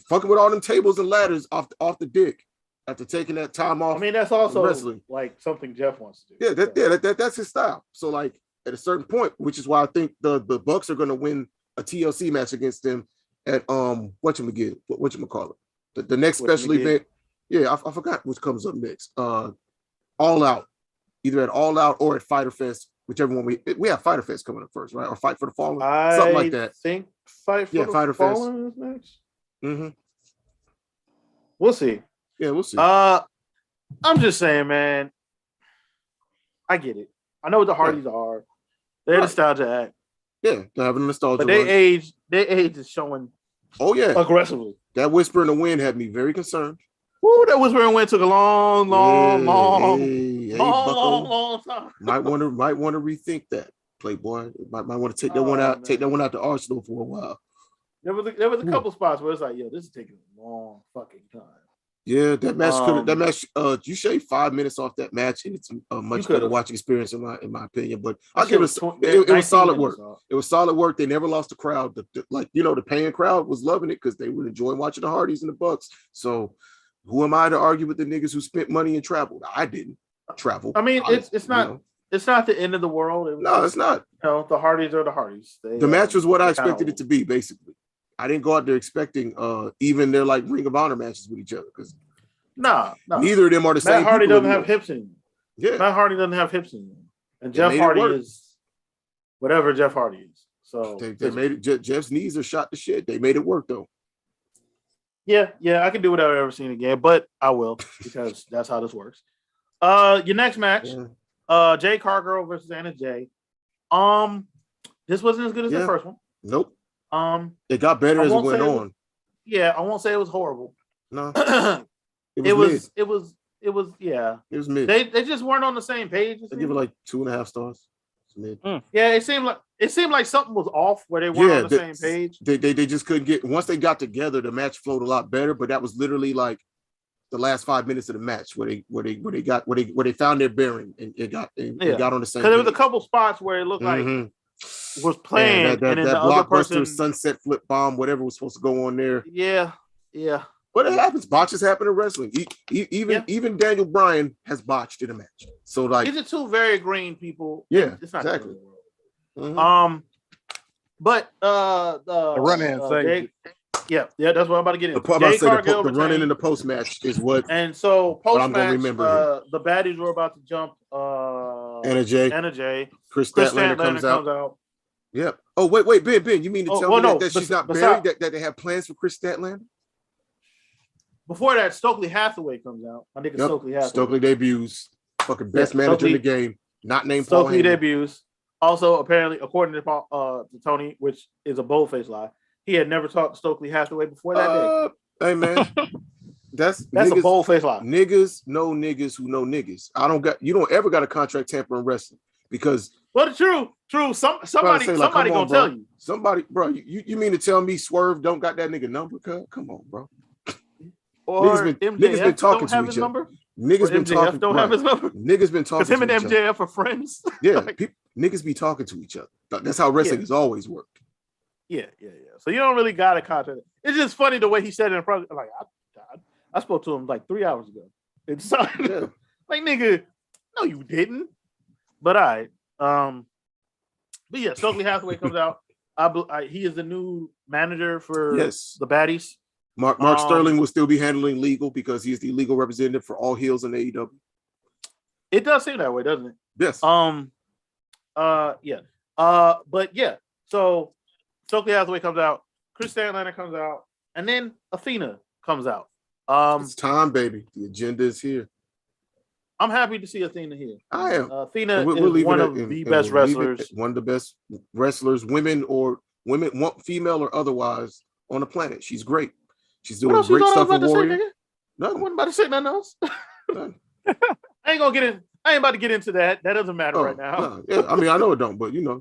Fucking with all them tables and ladders off the dick after taking that time off. I mean, that's also wrestling. like something Jeff wants to do. Yeah, that's his style. So like at a certain point, which is why I think the Bucks are gonna win a TLC match against them at whatchamacallit, the next special event. Yeah, I forgot which comes up next. All Out, either at All Out or at Fighter Fest, whichever one we have Fighter Fest coming up first, right? Or Fight for the Fallen, something like that. I think Fight for the Fighter Fest. Fallen is next. Mm-hmm. We'll see. Yeah, we'll see. I'm just saying, man. I get it. I know what the Hardys are. They're nostalgia act. Yeah, they're having a nostalgia. But their run. age is showing Oh yeah, aggressively. that whisper in the wind had me very concerned. Woo, that whispering wind took a long Bucko. time. Might want to rethink that, Playboy. Might want to take that one out. Man. Take that one out the arsenal for a while. There was a couple spots where it's like, yo, this is taking a long fucking time. Yeah, that match. You shave 5 minutes off that match, and it's a much better watching experience in my opinion. But I'll give it. It was solid work. It was solid work. They never lost the crowd. The paying crowd was loving it because they would enjoy watching the Hardys and the Bucks. So, who am I to argue with the niggas who spent money and traveled? I didn't travel. I mean, it's not the end of the world. No, it's not. You know, the Hardys are the Hardys. The match was what I expected it to be, basically. I didn't go out there expecting even their like Ring of Honor matches with each other because neither of them are the same. Matt Hardy doesn't have hips anymore. Yeah, Matt Hardy doesn't have hips anymore, and Jeff Hardy is whatever Jeff Hardy is. So they made it. Jeff's knees are shot to shit. They made it work though. Yeah, I can do without ever seeing it again, but I will because that's how this works. Your next match, Jay Cargill versus Anna Jay. This wasn't as good as the first one. Nope. It got better as it went on. Yeah, I won't say it was horrible. No, it was yeah. It was mid. They just weren't on the same page. I give it like 2.5 stars. It's mid. Yeah, it seemed like something was off where they weren't on the same page. They just couldn't get. Once they got together, the match flowed a lot better. But that was literally like the last 5 minutes of the match where they found their bearing and got on the same. Because there was a couple spots where it looked like was playing that and then the blockbuster other person sunset flip bomb, whatever was supposed to go on there. Yeah. But it happens. Botches happen in wrestling. Even Daniel Bryan has botched in a match. So like these are two very green people. Yeah, it's not exactly. But the run-in segment. Yeah, that's what I'm about to get into. The run-in in the post match is what. And so post match, remember the baddies were about to jump. Anna Jay. Chris Statlander comes out. Yep. Oh wait, Ben. You mean to tell me that she's not buried? That they have plans for Chris Statlander? Before that, Stokely Hathaway comes out. I think it's Stokely Hathaway. Stokely debuts. Fucking best manager in the game. Not named Paul Heyman. Stokely debuts. Also, apparently, according to Tony, which is a boldface lie, he had never talked to Stokely Hathaway before that day. Hey man, that's niggas, a boldface lie. Niggas know niggas who know niggas. You don't ever got a contract tampering wrestling because. But true. Somebody gonna tell you. Somebody, bro. You mean to tell me Swerve don't got that nigga number? Come on, bro. Or niggas been talking to each other. Number? Niggas been MJF talking. don't have his number Niggas been talking. because him and to each other. MJF are friends. Yeah, Like, niggas be talking to each other. That's how wrestling has always worked. yeah. So you don't really got to contact. It's just funny the way he said it in front. Like I spoke to him like 3 hours ago. It's Yeah. like nigga, no, you didn't. But but yeah, Stokely Hathaway comes out. He is the new manager for Yes. the baddies. Mark Sterling will still be handling legal because he is the legal representative for all heels in AEW. It does seem that way, doesn't it? Yes. Yeah. But yeah, so Stokely Hathaway comes out, Chris Statlander comes out, and then Athena comes out. It's time, baby. The agenda is here. I'm happy to see Athena here. I am. Athena We'll is leave one it of at- the and best we'll leave it wrestlers. at one of the best wrestlers, women, female or otherwise, on the planet. She's great. She's doing What else you great thought I was stuff about with to say, Warrior. nigga? I Nothing. wasn't about to say nothing else. Nothing. I ain't gonna get in. I ain't about to get into that. That doesn't matter Oh, right now. no. Yeah, I mean, I know it don't, but you that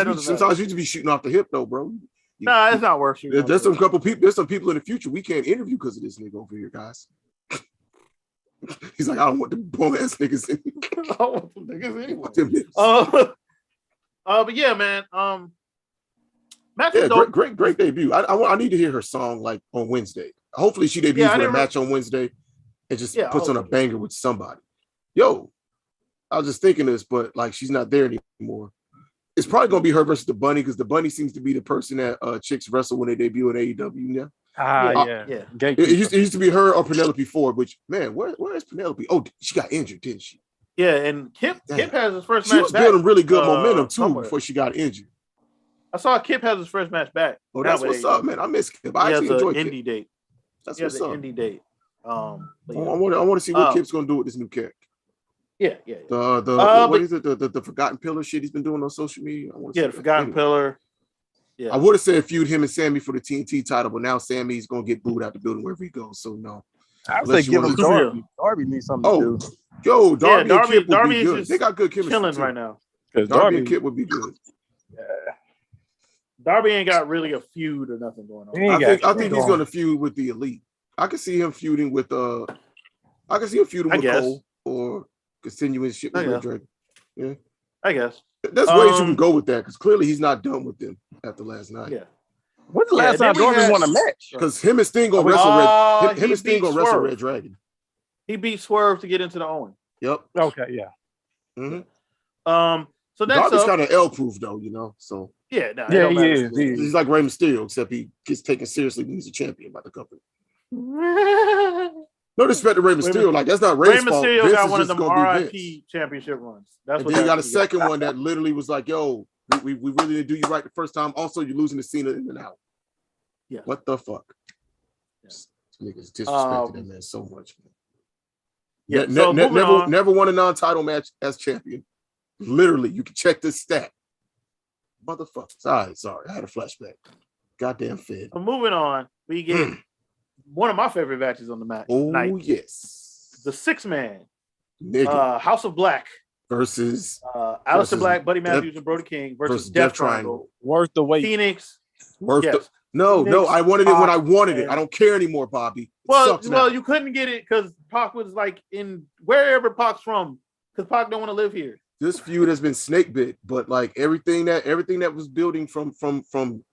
doesn't sometimes you just be shooting off the hip though, bro. Nah, it's not worth shooting. There's some people. There's some people in the future we can't interview because of this nigga over here, guys. He's like, I don't want the bum ass niggas in. I don't want them niggas anyway. Them niggas. But yeah, man. Match Yeah, was dope. great debut. I need to hear her song like on Wednesday. Hopefully she debuts Yeah, I with a didn't match on Wednesday and just Yeah, puts on a hopefully. banger with somebody. Yo, I was just thinking this, but like she's not there anymore. It's probably gonna be her versus the Bunny because the Bunny seems to be the person that chicks wrestle when they debut at AEW. Yeah, Yeah. it used to be her or Penelope Ford. Which man, where is Penelope? Oh, she got injured, didn't she? Yeah, and Kip Damn. has his first She match was back. building really good momentum too somewhere. before she got injured. I saw Kip has his first match back. Oh, Now that's with what's AEW. up, man. I miss Kip. He I has actually an enjoy Kip. indie date. That's He has what's an up. indie date. But I yeah. want to see what Um, Kip's gonna do with this new character. Yeah. What but- is it? The Forgotten Pillar shit he's been doing on social media. I wanna see Yeah, the that. Forgotten Anyway, Pillar. Yeah. I would have said feud him and Sammy for the TNT title, but now Sammy's gonna get booed out the building wherever he goes. So no. I would Unless say you give him wanna- Darby. Darby needs something Oh, to do. yo, Darby and Darby- Kip would Darby be is good. just They got good chemistry Chilling too. right now. Because Darby Darby, and Kip would be good. Darby ain't got really a feud or nothing going on. He ain't I got think shit he's going. gonna feud with the Elite. I can see him feuding with I can see him feuding I with guess. Cole or continuing shit with I Red guess. Dragon. I guess. There's ways you Um, can go with that because clearly he's not done with them after last night. Yeah. When's the Yeah, last then time we Darby had- won a match? Because him and Sting gonna Oh, wrestle he him and Sting beat gonna wrestle Swerve. Red Dragon. He beat Swerve to get into the Owen. Yep. Okay, yeah. Mhm. So next Darby's up, kind of L proof though, So yeah, nah, it Yeah, don't he matter. is. He is. he's like Rey Mysterio, except he gets taken seriously when he's a champion by the company. No disrespect to Rey Mysterio, like that's not Ray Rey's fault. Mysterio Vince got is one of just them gonna be Vince. RIP championship runs. That's And what then you got a that- second one that literally was like, "Yo, we really didn't do you right the first time. Also, you're losing to Cena in and out." Yeah. What the fuck? Yeah. This niggas disrespected that Um, man so much. Man. Yeah, so moving on. Never won a non-title match as champion. Literally, you can check this stat. Motherfucker. Sorry, I had a flashback. Goddamn fed. So moving on, we get one of my favorite matches on the match Oh night. yes, The 6-man nigga House of Black. versus Alistair versus Black, Buddy Death- Matthews, and Brody King versus Death Death Triangle. Triangle. Worth the wait. Phoenix. worth Yes. the, no, Phoenix, I wanted it when I wanted it. and- I don't care anymore, Bobby. It Well, sucks now. you couldn't get it because Pac was like in wherever Pac's from, because Pac don't want to live here. This feud has been snake bit, but like everything that was building from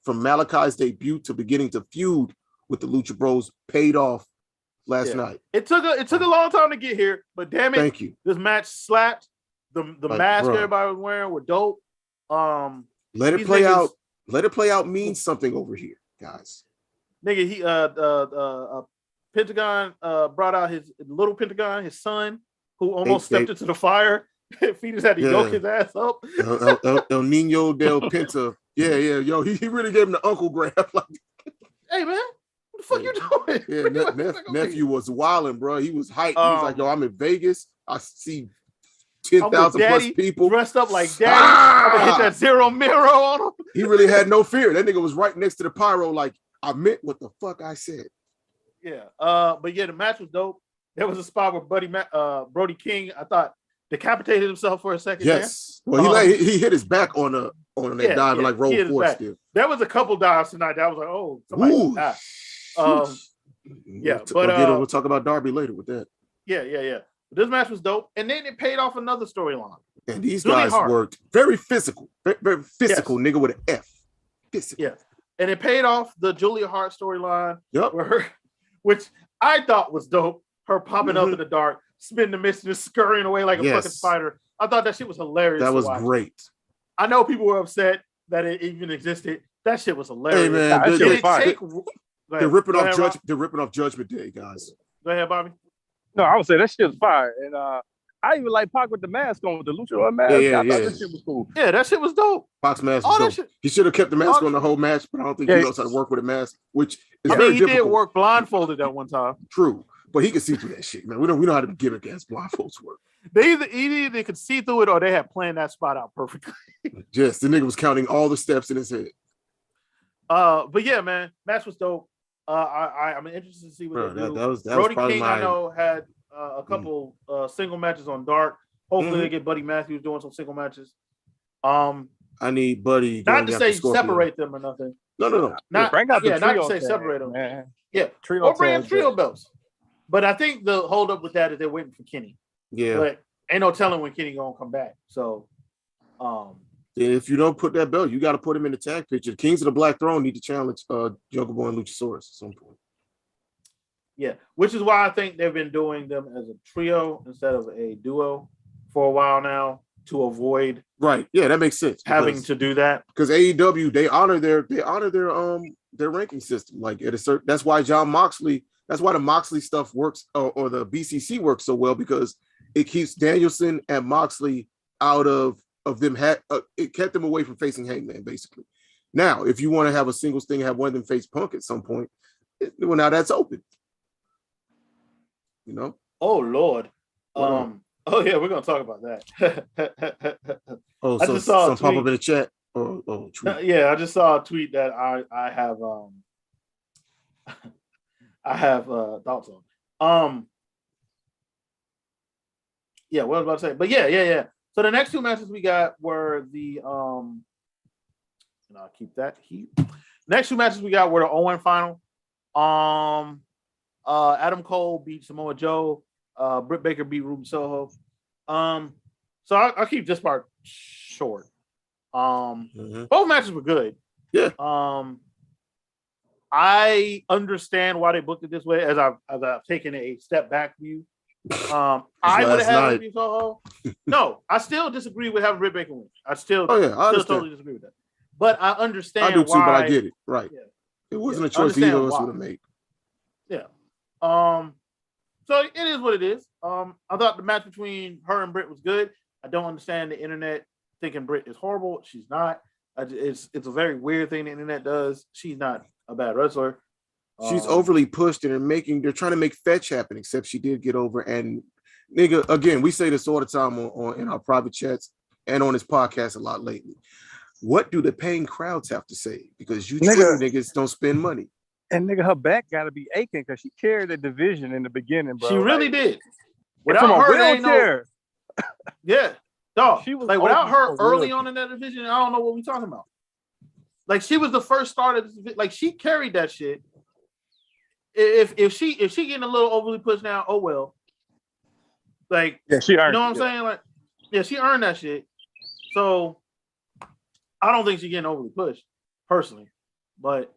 Malachi's debut to beginning to feud with the Lucha Bros paid off last Yeah. night. It took a long time to get here, but damn it, Thank you. this match slapped. The Like, mask bruh. everybody was wearing were dope. Let it These play niggas- out. Let it play out means something over here, guys. Nigga, he Pentagon brought out his little Pentagon, his son, who almost stepped into the fire. Phoenix had to Yeah. yoke his ass up. El Nino del Pinta. Yeah, yo, he really gave him the uncle grab. Like, Hey man, what the fuck you doing? yeah, What you expect of me? nephew was wilding, bro. He was hyped. He was like, Um, yo, I'm in Vegas. I see I'm 10,000 with plus Daddy, people. dressed up like daddy. I'm gonna hit Ah! that zero mirror on him. He really had no fear. That nigga was right next to the pyro, like, I meant what the fuck I said. Yeah. But yeah, the match was dope. There was a spot where Brody King, I thought, decapitated himself for a second. Yes. Well, he hit his back on that Yeah, dive and yeah, like rolled he hit his forward back. still. There was a couple dives tonight that was like, oh, somebody Ooh. died. We'll but, talk about Darby later with that. Yeah. This match was dope, and then it paid off another storyline. And these Julia guys Hart. worked very physical, very physical, nigga with an F. Physical. Yeah, and it paid off the Julia Hart storyline, Yep. where her, which I thought was dope. Her popping up in the dark, spinning the mist, and just scurrying away like a fucking spider. I thought that shit was hilarious. That was watch. great. I know people were upset that it even existed. That shit was hilarious. Hey man, That shit was fire. they're ripping off Rob. They're ripping off Judgment Day, guys. Go ahead, Bobby. No, I would say that shit was fire. And I even like Pac with the mask on, with the luchador mask. Yeah. I thought that shit was cool. Yeah, that shit was dope. Fox mask. All that Was dope. shit. He should have kept the mask All- on the whole match, but I don't think he knows how to work with a mask, which is I very mean, he difficult. did work blindfolded that one time. True, but he can see through that shit, man. We know how to gimmick ass blindfolds work. They either they could see through it or they had planned that spot out perfectly. Yes, the nigga was counting all the steps in his head. But yeah, man, match was dope. I'm interested to see what Bro, they do. that was Brody probably King, my. I know, had a couple single matches on Dark. Hopefully, they get Buddy Matthews doing some single matches. I need Buddy. Not going to after say Scorpio. separate them or nothing. No. Not Bring out the yeah, not to trio say tag, separate them. man. Yeah, Trio or bring in tag, trio yeah. belts. But I think the hold up with that is they're waiting for Kenny. Yeah. But ain't no telling when Kenny gonna come back. So, If you don't put that belt, you got to put him in the tag picture. The Kings of the Black Throne need to challenge Jungle Boy and Luchasaurus at some point. yeah, which is why I think they've been doing them as a trio instead of a duo for a while now to avoid Right. Yeah, that makes sense. having to do that. Because AEW, they honor their ranking system. Like at a certain, that's why the Moxley stuff works or the BCC works so well, because it keeps Danielson and Moxley out of them. It kept them away from facing Hangman, basically. Now, if you want to have a singles thing, have one of them face Punk at some point, well, now that's open. You know? Oh Lord. Wow. Oh yeah, we're gonna talk about that. Oh, I so just saw a some pop up tweet. in the chat. Oh, true. Yeah, I just saw a tweet that I have I have thoughts on. Yeah, what I was about to say, but yeah. So the next two matches we got were the and I'll keep that here. Next two matches we got were the Owen final. Adam Cole beat Samoa Joe. Britt Baker beat Ruben Soho. So I'll keep this part short. Both matches were good. Yeah. I understand why they booked it this way as I've taken a step back view. I would have had Ruben Soho. No, I still disagree with having Britt Baker win. I still totally disagree with that. But I understand I do too, why. but I get it. Right. Yeah. It wasn't Yeah, a choice understand either of us why. would have made. Yeah. So it is what it is. I thought the match between her and Britt was good. I don't understand the internet thinking Britt is horrible. She's not. It's a very weird thing the internet does. She's not a bad wrestler. She's overly pushed and they're trying to make fetch happen, except she did get over. And nigga, again, we say this all the time on in our private chats and on this podcast a lot lately. What do the paying crowds have to say? Because you Twitter niggas don't spend money. And nigga, her back gotta be aching because she carried the division in the beginning, bro. She really did. Without Without her, her, they ain't no, wheelchair. yeah, dog. She was like without her over early wheelchair. on in that division, I don't know what we're talking about. Like she was the first starter. Like she carried that shit. If she getting a little overly pushed now, oh well. Like Yeah, she earned. you know what I'm saying? Like yeah, she earned that shit. So I don't think she's getting overly pushed personally, but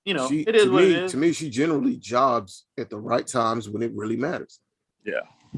you know it is what it is. To me, she generally jobs at the right times when it really matters.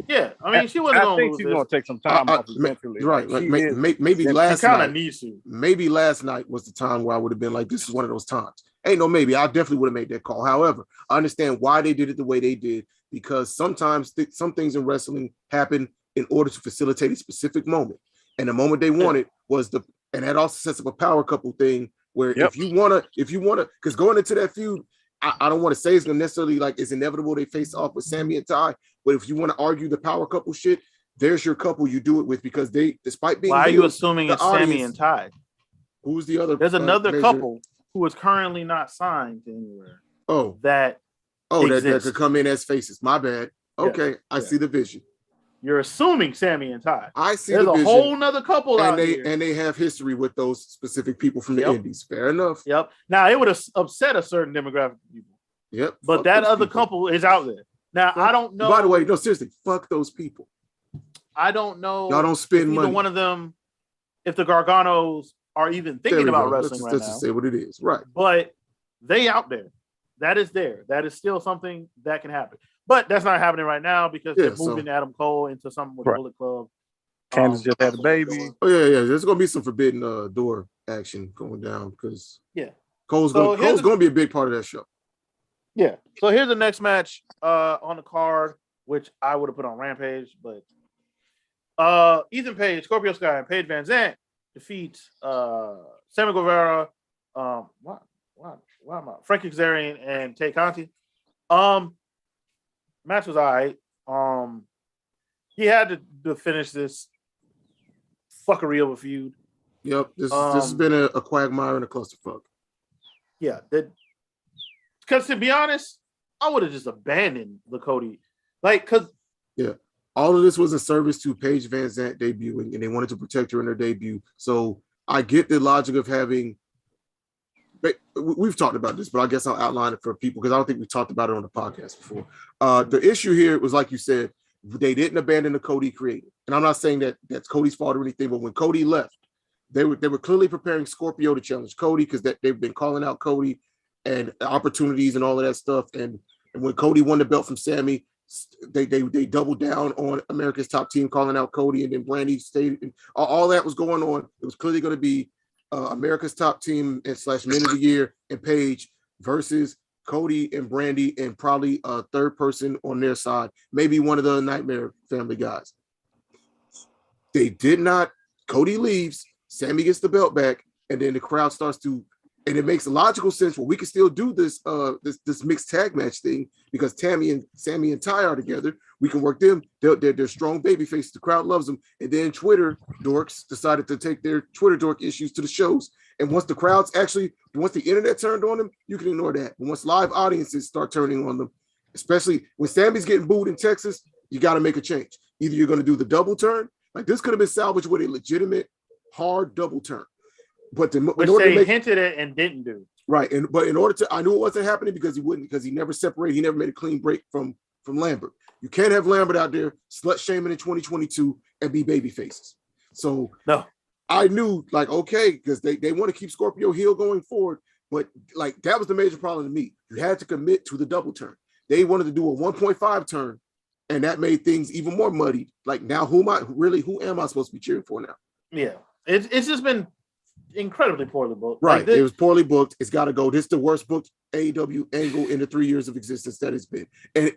Yeah, I mean she wasn't I going to think lose she's this. gonna take some time off eventually. Right. Like, Like, she is- maybe She last kind of night. needs to. Maybe last night was the time where I would have been like, this is one of those times. Ain't no maybe. I definitely would have made that call. However, I understand why they did it the way they did, because sometimes some things in wrestling happen in order to facilitate a specific moment. And the moment they wanted was and that also sets up a power couple thing where if you wanna, because going into that feud, I don't want to say it's gonna necessarily like it's inevitable they face off with Sammy and Ty, but if you want to argue the power couple shit, there's your couple you do it with, because they, despite being Why are you heels, assuming the it's Sammy audience- and Ty? who's the other? There's another major- couple who is currently not signed to anywhere Oh, that that exist. could come in as faces. My bad. Okay, I see the vision. you're assuming Sammy and Ty. I see There's the a vision. whole nother couple out here. And they have history with those specific people from the Yep. Indies. Fair enough. Yep. Now it would have upset a certain demographic of people, Yep. but Fuck that those other people. couple is out there. Now I don't know. By the way, no, seriously, fuck those people. I don't know. Y'all don't spend if either money. one of them, if the Garganos are even There thinking we about go. wrestling Let's now. just say what it is. Right. But they out there. That is there. That is still something that can happen. But that's not happening right now because Yeah, they're moving so- Adam Cole into something with Right. Bullet Club. Candace just had a baby. Oh yeah. There's gonna be some forbidden door action going down because Yeah. Cole's So Cole's gonna be a big part of that show. Yeah. So here's the next match on the card, which I would have put on Rampage, but Ethan Page, Scorpio Sky, and Paige Van Zant defeat Sammy Guevara, Frankie Kazarian, and Tay Conti. Match was all right. He had to finish this fuckery of a feud. Yep. This has been a quagmire and a clusterfuck. Yeah, because to be honest, I would have just abandoned the Cody, because All of this was in service to Paige Van Zant debuting, and they wanted to protect her in her debut. So I get the logic of having. We've talked about this, but I guess I'll outline it for people because I don't think we talked about it on the podcast before. The issue here was, like you said, they didn't abandon the Cody creative, and I'm not saying that that's Cody's fault or anything. But when Cody left, they were clearly preparing Scorpio to challenge Cody because they've been calling out Cody and opportunities and all of that stuff. And when Cody won the belt from Sammy, they doubled down on America's Top Team, calling out Cody, and then Brandy stayed. And all that was going on. It was clearly going to be America's Top Team / Men of the Year and Paige versus Cody and Brandy and probably a third person on their side, maybe one of the Nightmare Family guys. They did not. Cody leaves. Sammy gets the belt back, and then the crowd starts to. And it makes logical sense. Well, we can still do this this mixed tag match thing because Sammy and Ty are together. We can work them. They're strong baby faces. The crowd loves them. And then Twitter dorks decided to take their Twitter dork issues to the shows. And once the internet turned on them, you can ignore that. But once live audiences start turning on them, especially when Sammy's getting booed in Texas, you got to make a change. Either you're going to do the double turn, like this could have been salvaged with a legitimate hard double turn. But which they hinted at and didn't do. Right, but in order to, I knew it wasn't happening because he never separated, he never made a clean break from Lambert. You can't have Lambert out there slut shaming in 2022 and be baby faces. So no, I knew okay, because they want to keep Scorpio heel going forward, but that was the major problem to me. You had to commit to the double turn. They wanted to do a 1.5 turn, and that made things even more muddy. Now, who am I supposed to be cheering for now? Yeah, it's just been incredibly poorly booked. Right. It was poorly booked. It's got to go. This is the worst booked AEW angle in the 3 years of existence that it's been. And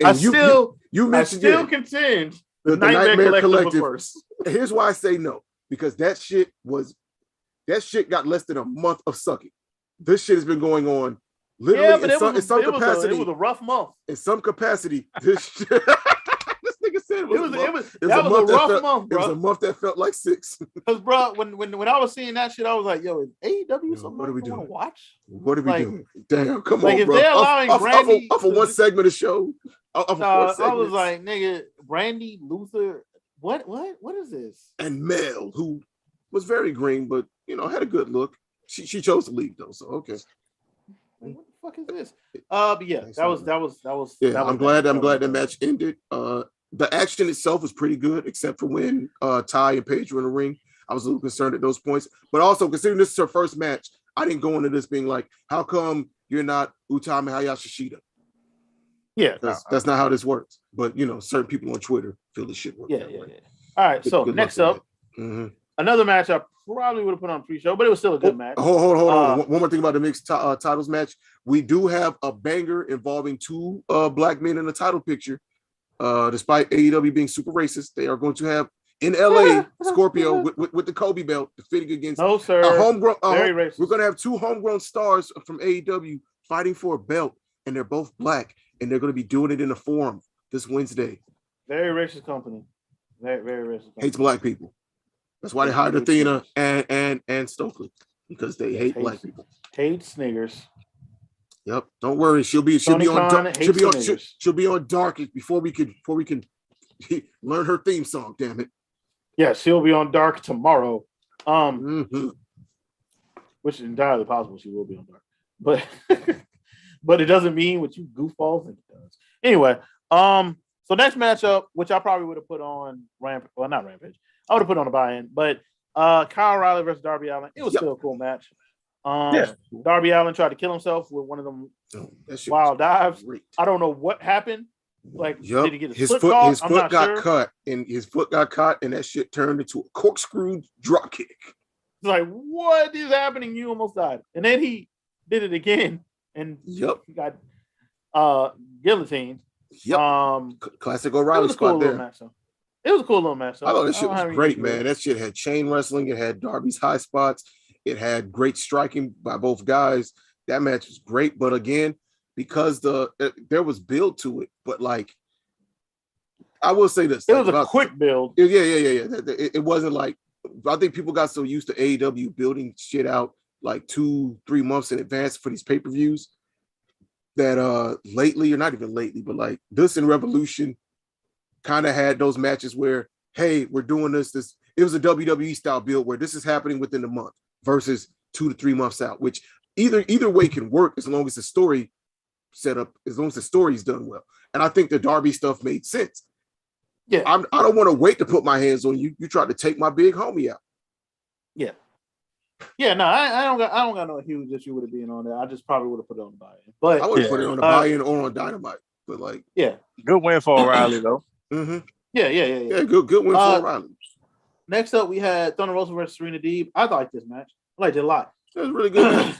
you mentioned contend the Nightmare Collective was worse. Here's why I say no. Because that shit got less than a month of sucking. This shit has been going on literally in some capacity. It was a rough month. In some capacity, this shit. This nigga said it was a rough month, bro. It was a month that felt like 6. Because, bro, when I was seeing that shit, I was like, yo, is AEW something what are we doing? Want to watch? What are we doing? Damn, come on, if bro. They're allowing Brandy off of one segment of show. I was like, nigga, Brandy, Luther, what is this? And Mel, who was very green, but had a good look. She chose to leave though, so okay. What the fuck is this? But yeah, that was. Yeah, I'm glad that match ended. The action itself was pretty good, except for when Ty and Paige were in the ring. I was a little concerned at those points, but also considering this is her first match, I didn't go into this being like, "How come you're not Utami Hayashi Shida?" Yeah, that's not how this works. But certain people on Twitter feel this shit works. Yeah. All right, so next up, another match I probably would have put on pre-show, but it was still a good match. Hold on. One more thing about the mixed titles match. We do have a banger involving 2 black men in the title picture. Despite AEW being super racist, they are going to have in LA Scorpio with the Kobe belt defending against a homegrown. Very racist. We're going to have 2 homegrown stars from AEW fighting for a belt, and they're both black, and they're going to be doing it in a forum this Wednesday. Very racist company. Very, very racist company. Hates black people. That's why they hired Athena and Stokely, because they hate black people. Hates niggers. Yep. Don't worry. She'll be on Dark before we can learn her theme song. Damn it. Yeah, she'll be on Dark tomorrow. Which is entirely possible. She will be on Dark, but it doesn't mean what you goofballs think it does. Anyway, So next matchup, which I probably would have put on Rampage, well, not Rampage. I would have put on a buy-in, but Kyle Riley versus Darby Allin. It was Yep. still a cool match. Yeah. Darby Allin tried to kill himself with one of them Oh, that shit wild was dives. great. I don't know what happened. Like, Yup. did he get His foot foot caught? his I'm foot not got sure. cut, and his foot got caught, and that shit turned into a corkscrew drop kick. It's like, what is happening? You almost died. And then he did it again and Yep. he got guillotined. Yep. Classic O'Reilly It was a cool spot little there. match, though. It was a cool little match. I thought that shit don't was have any great, issue with man. it. That shit had chain wrestling. It had Darby's high spots. It had great striking by both guys. That match was great. But again, because there was build to it, but like I will say this. It like, was a about- quick build. Yeah. It wasn't like I think people got so used to AEW building shit out like 2-3 months in advance for these pay-per-views that lately, or not even lately, but like this and Revolution kind of had those matches where, hey, we're doing this. It was a WWE style build where this is happening within a month versus 2 to 3 months out, which either way can work as long as the story set up, as long as the story is done well. And I think the Darby stuff made sense. Yeah. I don't want to wait to put my hands on you. You tried to take my big homie out. Yeah, no, I don't got no huge issue with it being on there. I just probably would have put it on the buy-in. But I would have Yeah. put it on a buy-in or on Dynamite, but like, yeah. Good win for O'Reilly though. Yeah. yeah, good win for O'Reilly. Next up, we had Thunder Rosa versus Serena Deeb. I liked this match. I liked it a lot. It was a really good match.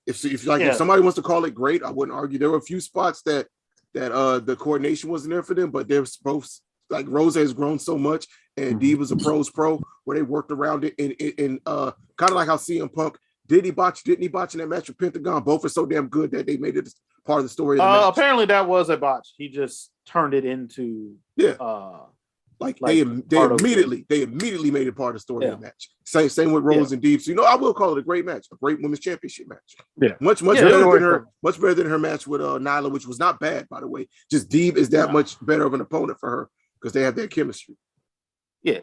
If Yeah. somebody wants to call it great, I wouldn't argue. There were a few spots that the coordination wasn't there for them, but they're both like Rosa has grown so much, and Deeb was a pro's pro where they worked around it and kind of like how CM Punk didn't he botch in that match with Pentagon. Both are so damn good that they made it part of the story of the match. Apparently that was a botch. He just turned it into Like like they part of immediately made it part of the story Yeah. of the match. Same with Rose and Deeb. So I will call it a great match, a great women's championship match. Yeah. Much Yeah, better than her match with Nyla, which was not bad, by the way. Just Deeb is that much better of an opponent for her because they have that chemistry. Yeah.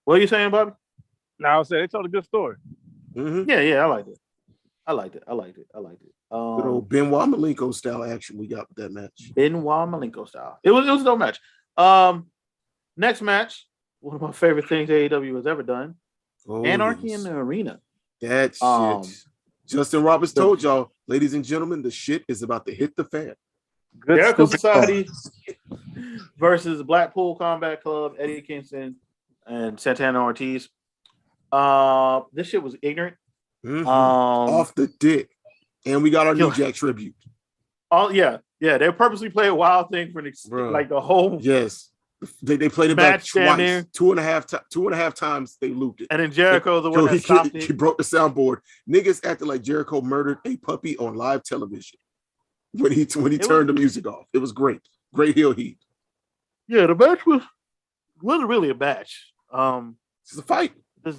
What are you saying, Bobby? Now I said they told a good story. Mm-hmm. Yeah, I liked it. I liked it. Good old Benoit Malenko style action we got with that match. Benoit Malenko style. It was a dope match. Next match, one of my favorite things AEW has ever done. Oh, Anarchy yes. in the Arena. That shit. Um, Justin Roberts told y'all, ladies and gentlemen, the shit is about to hit the fan. Good Jericho stupid Society versus Blackpool Combat Club, Eddie Kingston and Santana Ortiz. This shit was ignorant. Mhm. Um, Off the dick. And we got our New Yo. Jack tribute. yeah. They purposely play a wild thing for Bruh. like the whole, Yes. They played it back Match down twice. there. 2.5 times they looped it. and then Jericho the one Yo, that stopped he it. broke the soundboard. Niggas acted like Jericho murdered a puppy on live television when he turned the music off. It was great. Great heel heat. Yeah, the match wasn't really a match. It's a fight. There's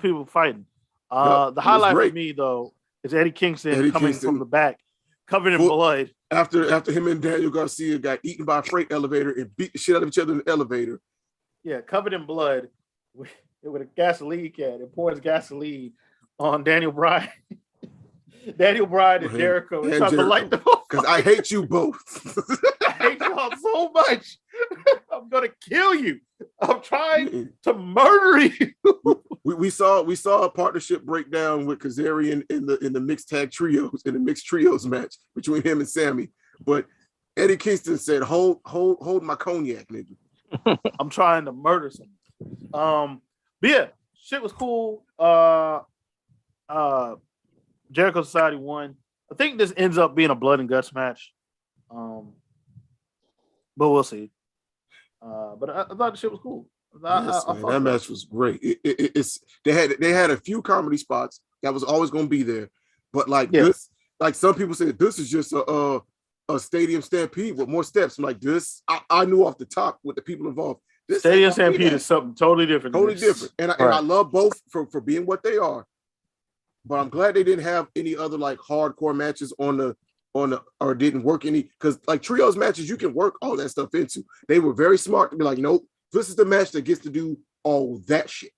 people fighting. Yep, it The was highlight for great. me though is Eddie Kingston Eddie coming Kingston. from the back, covered in Full- blood. After him and Daniel Garcia got eaten by a freight elevator and beat the shit out of each other in the elevator. Yeah, covered in blood with a gasoline can and pours gasoline on Daniel Bryan. Daniel Bryan and And Jericho and trying to Jericho. light them Because I hate you both. I hate y'all so much. I'm gonna kill you. I'm trying to murder you. we saw a partnership breakdown with Kazarian in the mixed trios match between him and Sammy. But Eddie Kingston said, hold my cognac, nigga. I'm trying to murder someone. But yeah, shit was cool. Jericho Society won. I think this ends up being a blood and guts match. But we'll see. But I thought the shit was cool. Yes, I man, fucked that with match was great. It's they had a few comedy spots that was always going to be there, but like Yeah. this, like some people say, this is just a stadium stampede with more steps. I'm like this. I knew off the top with the people involved. This Stadium ain't gonna be Stampede that. is something totally different. Totally different, and I love both for being what they are. But I'm glad they didn't have any other like hardcore matches on the or didn't work any, because like trios matches you can work all that stuff into. They were very smart to be like, nope, this is the match that gets to do all that shit.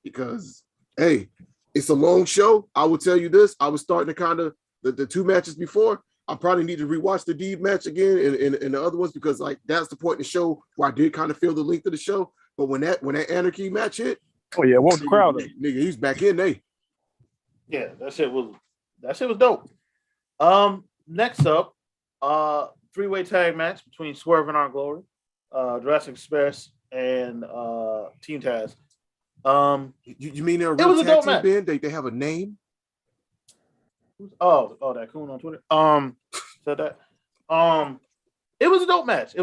Because hey, it's a long show. I will tell you this. I was starting to kind of the two matches before. I probably need to rewatch the Deeb match again and the other ones because like that's the point in the show where I did kind of feel the length of the show. But when that Anarchy match hit, Oh yeah, want the crowd up. nigga, he's back in there. Yeah, that shit was dope. Next up, three-way tag match between Swerve and Our Glory, Jurassic Express, and Team Taz. You mean they're a It real was a tag dope team, match. Ben? They have a name? That coon on Twitter. Said that. It was a dope match.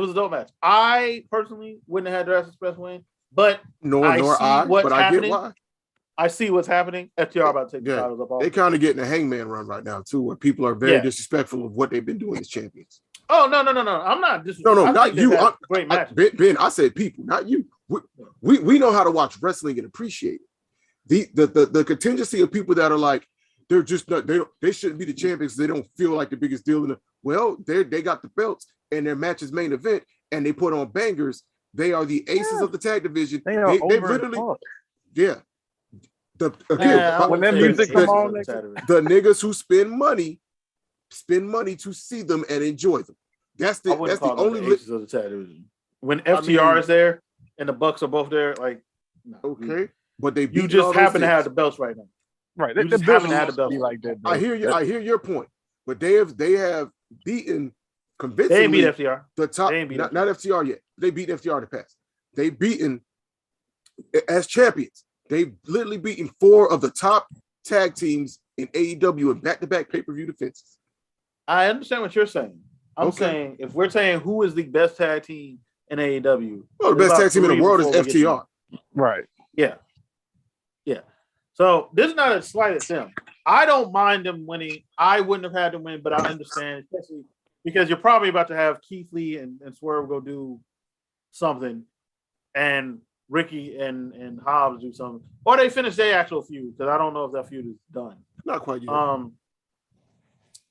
I personally wouldn't have had Jurassic Express win, but Nor I see what's but I happening. get why. I see what's happening. FTR about to take the Yeah. titles up. Off. They kind of getting a hangman run right now too, where people are very Yeah. disrespectful of what they've been doing as champions. Oh no! I'm not. No, I not think they've you. had Great match. Ben, I said people, not you. We know how to watch wrestling and appreciate it. The contingency of people that are like they're just not they shouldn't be the champions. They don't feel like the biggest deal in the they got the belts and their match's main event and they put on bangers. They are the aces of the tag division. They are They over literally and fuck. yeah. When that music come on, the niggas who spend money to see them and enjoy them. That's the only aces of the tag division. When FTR is there and the Bucks are both there, like okay, but they you just happen to have the belts right now. Right. You just happen to have the belts. Be like that. I hear you. I hear your point, but they have beaten convincingly. They ain't beat FTR. The top, They ain't beat not FTR yet. They beat FTR in the past. They beaten as champions. They've literally beaten 4 of the top tag teams in AEW in back-to-back pay-per-view defenses. I understand what you're saying. I'm Okay. saying if we're saying who is the best tag team in AEW, Well, the there's best about tag team in the 3 world is before we get to FTR. Right. Yeah. So this is not a slight at them. I don't mind them winning. I wouldn't have had them win, but I understand, especially because you're probably about to have Keith Lee and Swerve go do something, and Ricky and Hobbs do something, or they finish their actual feud because I don't know if that feud is done. Not quite yet.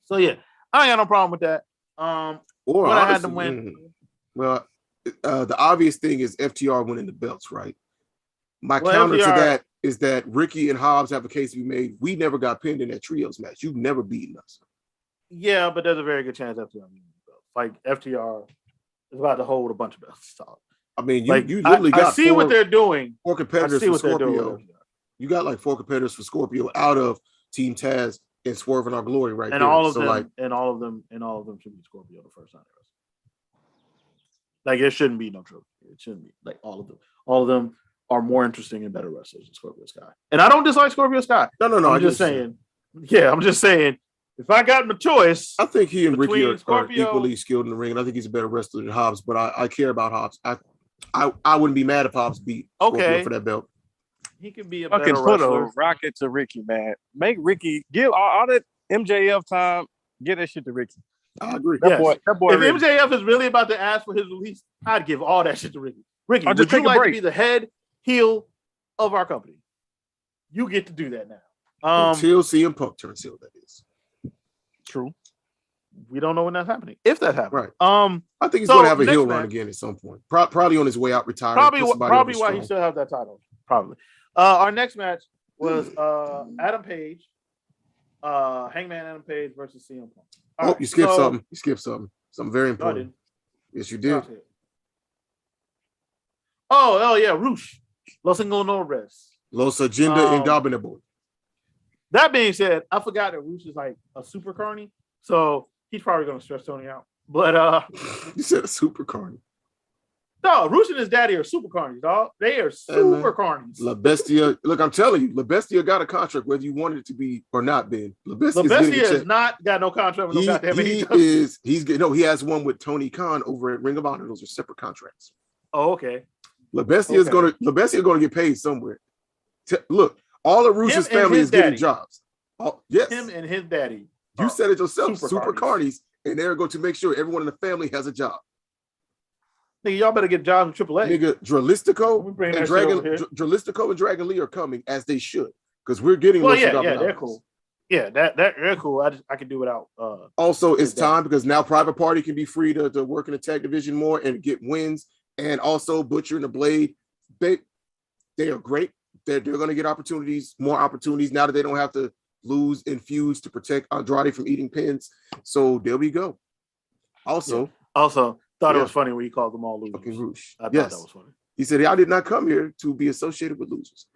So yeah, I ain't got no problem with that. Or but I had honestly, them win. Well, the obvious thing is FTR winning the belts, right? My Well, counter to FTR that is that Ricky and Hobbs have a case to be made. We never got pinned in that trios match. You've never beaten us. Yeah, but there's a very good chance FTR wins the belt. Like FTR is about to hold a bunch of belts. So, I mean, like, you literally got I see what they're doing. 4 I competitors see for what they're doing. Scorpio. You got like 4 competitors for Scorpio out of Team Taz and Swerve and Our Glory right And there. all of So them, like, and all of them should be Scorpio the first time. Like it shouldn't be no trouble. It shouldn't be like all of them. All of them are more interesting and better wrestlers than Scorpio Sky. And I don't dislike Scorpio Sky. no. I'm just saying. Yeah, I'm just saying. If I got him a choice, I think he and Ricky between are Scorpio- equally skilled in the ring, and I think he's a better wrestler than Hobbs. But I care about Hobbs. I wouldn't be mad if Hobbs beat Scorpio Okay. for that belt. he can be a Fucking better put wrestler. a rocket to Ricky, man. Make Ricky give all that MJF time. Get that shit to Ricky. I agree. Yes. That boy. If Ricky. MJF is really about to ask for his release, I'd give all that shit to Ricky. Ricky, Or would just you take a like to break. be the head heel of our company? You get to do that now. Until CM Punk turns heel, that is. True. We don't know when that's happening. If that happens, Right. I think he's So, going to have a next heel match. run again at some point. Probably on his way out retiring. probably put somebody probably over why he strong. still have that title. Probably. Our next match was Adam Page, Hangman Adam Page versus CM Punk. All Oh, right, you skipped so- something. You skipped something. Something very No, I important. didn't. Yes, you did. Oh yeah, Roosh. Los Ingonobles. Los Agenda Indomitable. That being said, I forgot that Roosh is like a super carny, so he's probably gonna stress Tony out. But You said a super carny. no, Roosh and his daddy are super carnies, dog. They are super carnies. La Bestia. Look, I'm telling you, La Bestia got a contract, whether you wanted it to be or not, Ben. La Bestia has not got no contract with no goddamn AEW. he has one with Tony Khan over at Ring of Honor. Those are separate contracts. Oh, okay. La Bestia is gonna get paid somewhere. Look, all of Roos's Him and family his is getting daddy. jobs. Yes, Him and his daddy. you are said it yourself. Super carnies. carnies, and they're going to make sure everyone in the family has a job. Nigga, y'all better get jobs with AAA. Nigga, Dralistico We bring and that shit over Dragon here. Dralistico and Dragon Lee are coming as they should, because we're getting. Well, Los yeah, Ingobernables. they're cool. Yeah, they're cool. I can do without. Also, it's Is that- time because now Private Party can be free to work in the tag division more and get wins. And also Butcher and the Blade, they are great. They're going to get opportunities, more opportunities now that they don't have to lose and fuse to protect Andrade from eating pins. So there we go. Also, Also, thought it Yeah. was funny when he called them all losers. fucking Roosh. I thought Yes. that was funny. He said, I did not come here to be associated with losers.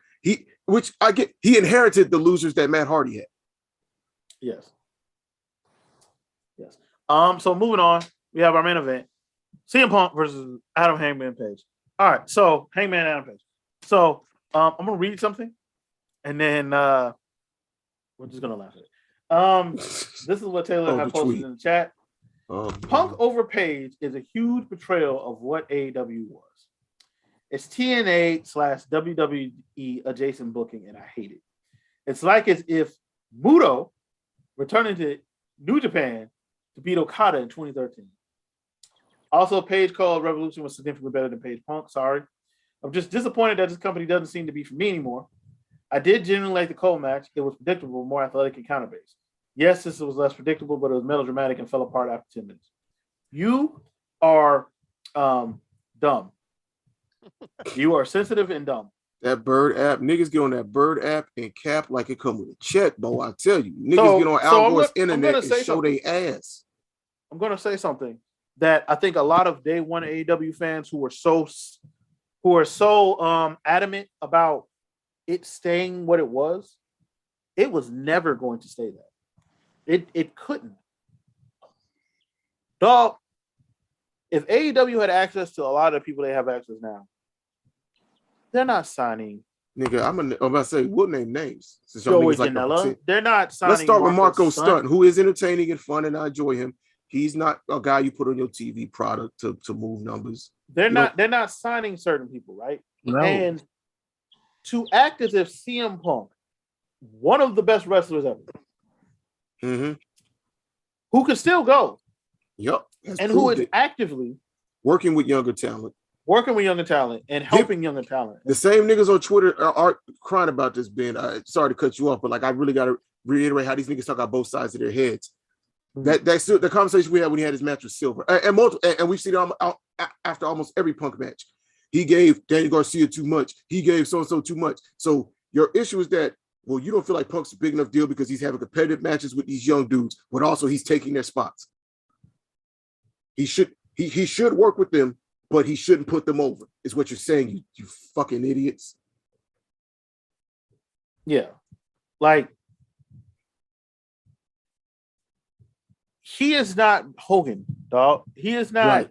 Which I get, he inherited the losers that Matt Hardy had. Yes. Yes. So moving on, we have our main event: CM Punk versus Adam Hangman Page. All right. So Hangman Adam Page. So I'm gonna read something, and then we're just gonna laugh at it. This is what Taylor Oh, had the posted tweet. in the chat. Um, Punk over Page is a huge betrayal of what AEW was. It's TNA / WWE adjacent booking, and I hate it. It's like as if Muto returning to New Japan to beat Okada in 2013. Also, Page called Revolution was significantly better than Page Punk. Sorry. I'm just disappointed that this company doesn't seem to be for me anymore. I did genuinely like the Cole match. It was predictable, more athletic and counter-based. Yes, this was less predictable, but it was melodramatic and fell apart after 10 minutes. You are dumb. You are sensitive and dumb. that Bird app, niggas get on that Bird app and cap like it come with a check, boy. I tell you, niggas So- get on so Al I'm Gore's gonna internet and say show something. they ass. I'm going to say something that I think a lot of day one AEW fans who are so adamant about it staying what it was never going to stay that. It couldn't. Dog, if AEW had access to a lot of the people they have access now, they're not signing Nigga, I'm about to say, we'll name names. Since y'all Joey niggas like to Janela. pretend. They're not signing. Let's start with Marco Stunt. Stunt, who is entertaining and fun, and I enjoy him. He's not a guy you put on your TV product to move numbers. They're You not. They're not signing certain people, right? No. And to act as if CM Punk, one of the best wrestlers ever, Mm-hmm. who could still go Yep. and who is actively working with younger talent. working with younger talent and helping younger talent. The same niggas on Twitter are crying about this, Ben. Sorry to cut you off, but like I really got to reiterate how these niggas talk about both sides of their heads. That's the conversation we had when he had his match with Silver, and we've seen it after almost every Punk match. He gave Daniel Garcia too much. He gave so and so too much. So your issue is that, well, you don't feel like Punk's a big enough deal because he's having competitive matches with these young dudes, but also he's taking their spots. He should work with them, but he shouldn't put them over. Is what you're saying, you fucking idiots. Yeah, like he is not Hogan, dog. He is not. Right.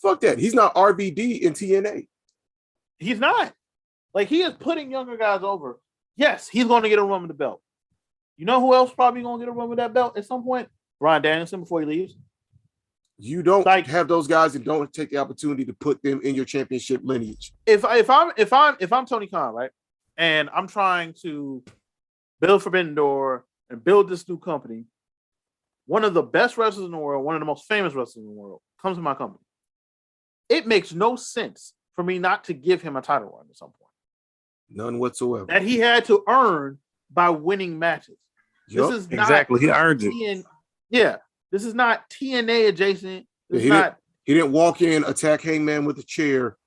Fuck that. He's not RVD in TNA. He's not. Like, he is putting younger guys over. Yes, he's going to get a run with the belt. You know who else probably going to get a run with that belt at some point? Ron Danielson before he leaves. You don't Like- have those guys and don't take the opportunity to put them in your championship lineage. If I'm Tony Khan, right, and I'm trying to build Forbidden Door and build this new company, one of the best wrestlers in the world, one of the most famous wrestlers in the world, comes to my company. It makes no sense for me not to give him a title run at some point None whatsoever. that he had to earn by winning matches. Yup. This is Exactly. He not earned it. This is not TNA adjacent. This is he not. He didn't walk in, attack Hangman with a chair,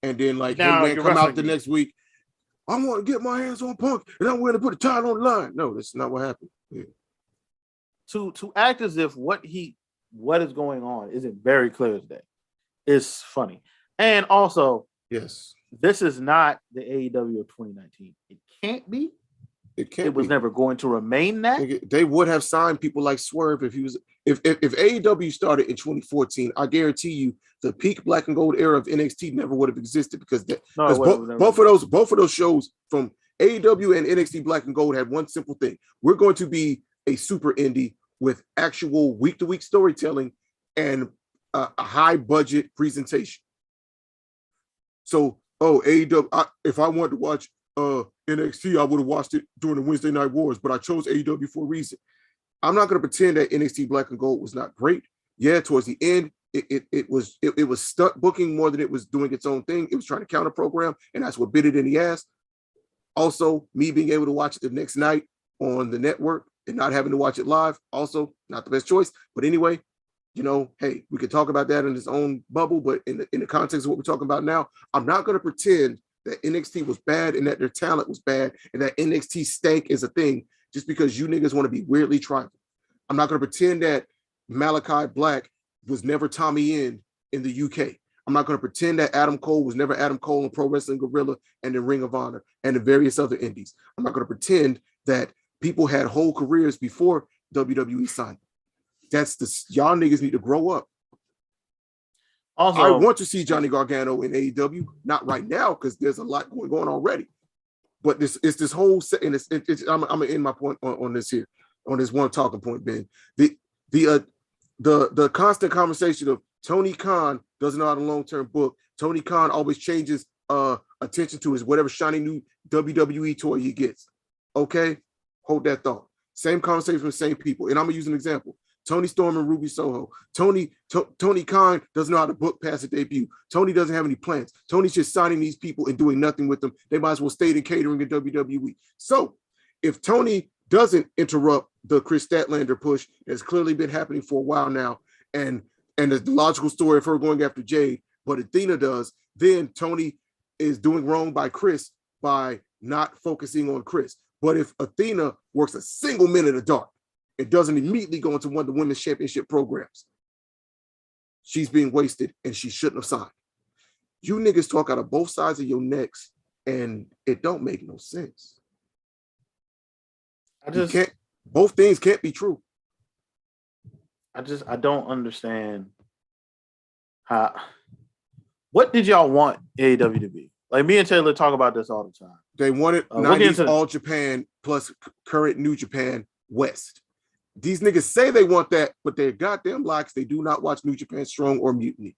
and then like Now Hangman you're come out the wrestling. next week. I want to get my hands on Punk, and I'm willing to put the title on the line. No, that's not what happened. Yeah. To act as if what is going on isn't very clear as day is funny. And also, Yes, this is not the AEW of 2019. It can't be. it can't. It was be. never going to remain that. Nigga, they would have signed people like Swerve if he was. If AEW started in 2014, I guarantee you the peak black and gold era of NXT never would have existed because No, it would've never both of those shows from AEW and NXT Black and Gold had one simple thing: we're going to be a super indie with actual week-to-week storytelling and a high budget presentation. So, AEW. If I wanted to watch NXT, I would have watched it during the Wednesday Night Wars, but I chose AEW for a reason. I'm not going to pretend that NXT Black and Gold was not great. Yeah, towards the end, it was stunt booking more than it was doing its own thing. It was trying to counter program, and that's what bit it in the ass. Also, me being able to watch it the next night on the network and not having to watch it live, also not the best choice. But anyway, hey, we could talk about that in its own bubble, but in the context of what we're talking about now, I'm not going to pretend that NXT was bad and that their talent was bad and that NXT stank is a thing just because you niggas want to be weirdly tribal. I'm not going to pretend that Malachi Black was never Tommy in the UK. I'm not going to pretend that Adam Cole was never Adam Cole in Pro Wrestling Guerrilla and in Ring of Honor and in various other indies. I'm not going to pretend that people had whole careers before WWE signed. That's the y'all niggas need to grow up. Also, I want to see Johnny Gargano in AEW, not right now because there's a lot going on already. But this whole set, and I'm gonna end my point on this here, on this one talking point, Ben. The constant conversation of Tony Khan doesn't know how to long-term book. Tony Khan always changes attention to his whatever shiny new WWE toy he gets. Okay, hold that thought. Same conversation from the same people, and I'm gonna use an example. Tony Storm and Ruby Soho. Tony Khan doesn't know how to book past a debut. Tony doesn't have any plans. Tony's just signing these people and doing nothing with them. They might as well stay in catering in WWE. So if Tony doesn't interrupt the Chris Statlander push that's clearly been happening for a while now, and the logical story of her going after Jade, but Athena does, then Tony is doing wrong by Chris by not focusing on Chris. But if Athena works a single minute of dark, it doesn't immediately go into one of the women's championship programs, she's being wasted and she shouldn't have signed. You niggas talk out of both sides of your necks and it don't make no sense. Both things can't be true. I don't understand how. What did y'all want AEW to be? Like, me and Taylor talk about this all the time. They wanted 90s All Japan plus current New Japan West. These niggas say they want that, but they're goddamn lies. They do not watch New Japan Strong or Mutiny.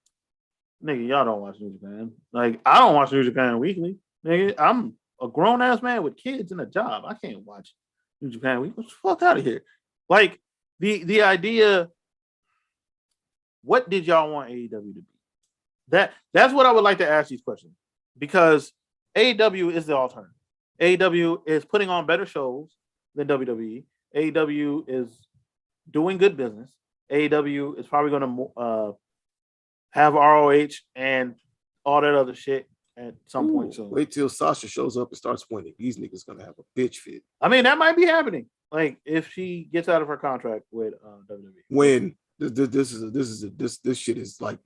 Nigga, y'all don't watch New Japan. Like, I don't watch New Japan weekly. Nigga, I'm a grown-ass man with kids and a job. I can't watch New Japan weekly. Get the fuck out of here. Like, the idea, what did y'all want AEW to be? That's what I would like to ask these questions. Because AEW is the alternative. AEW is putting on better shows than WWE. AEW is doing good business. AEW is probably going to have ROH and all that other shit at some point soon. Wait till Sasha shows up and starts winning. These niggas gonna have a bitch fit. I mean, that might be happening. Like, if she gets out of her contract with WWE. When this shit is like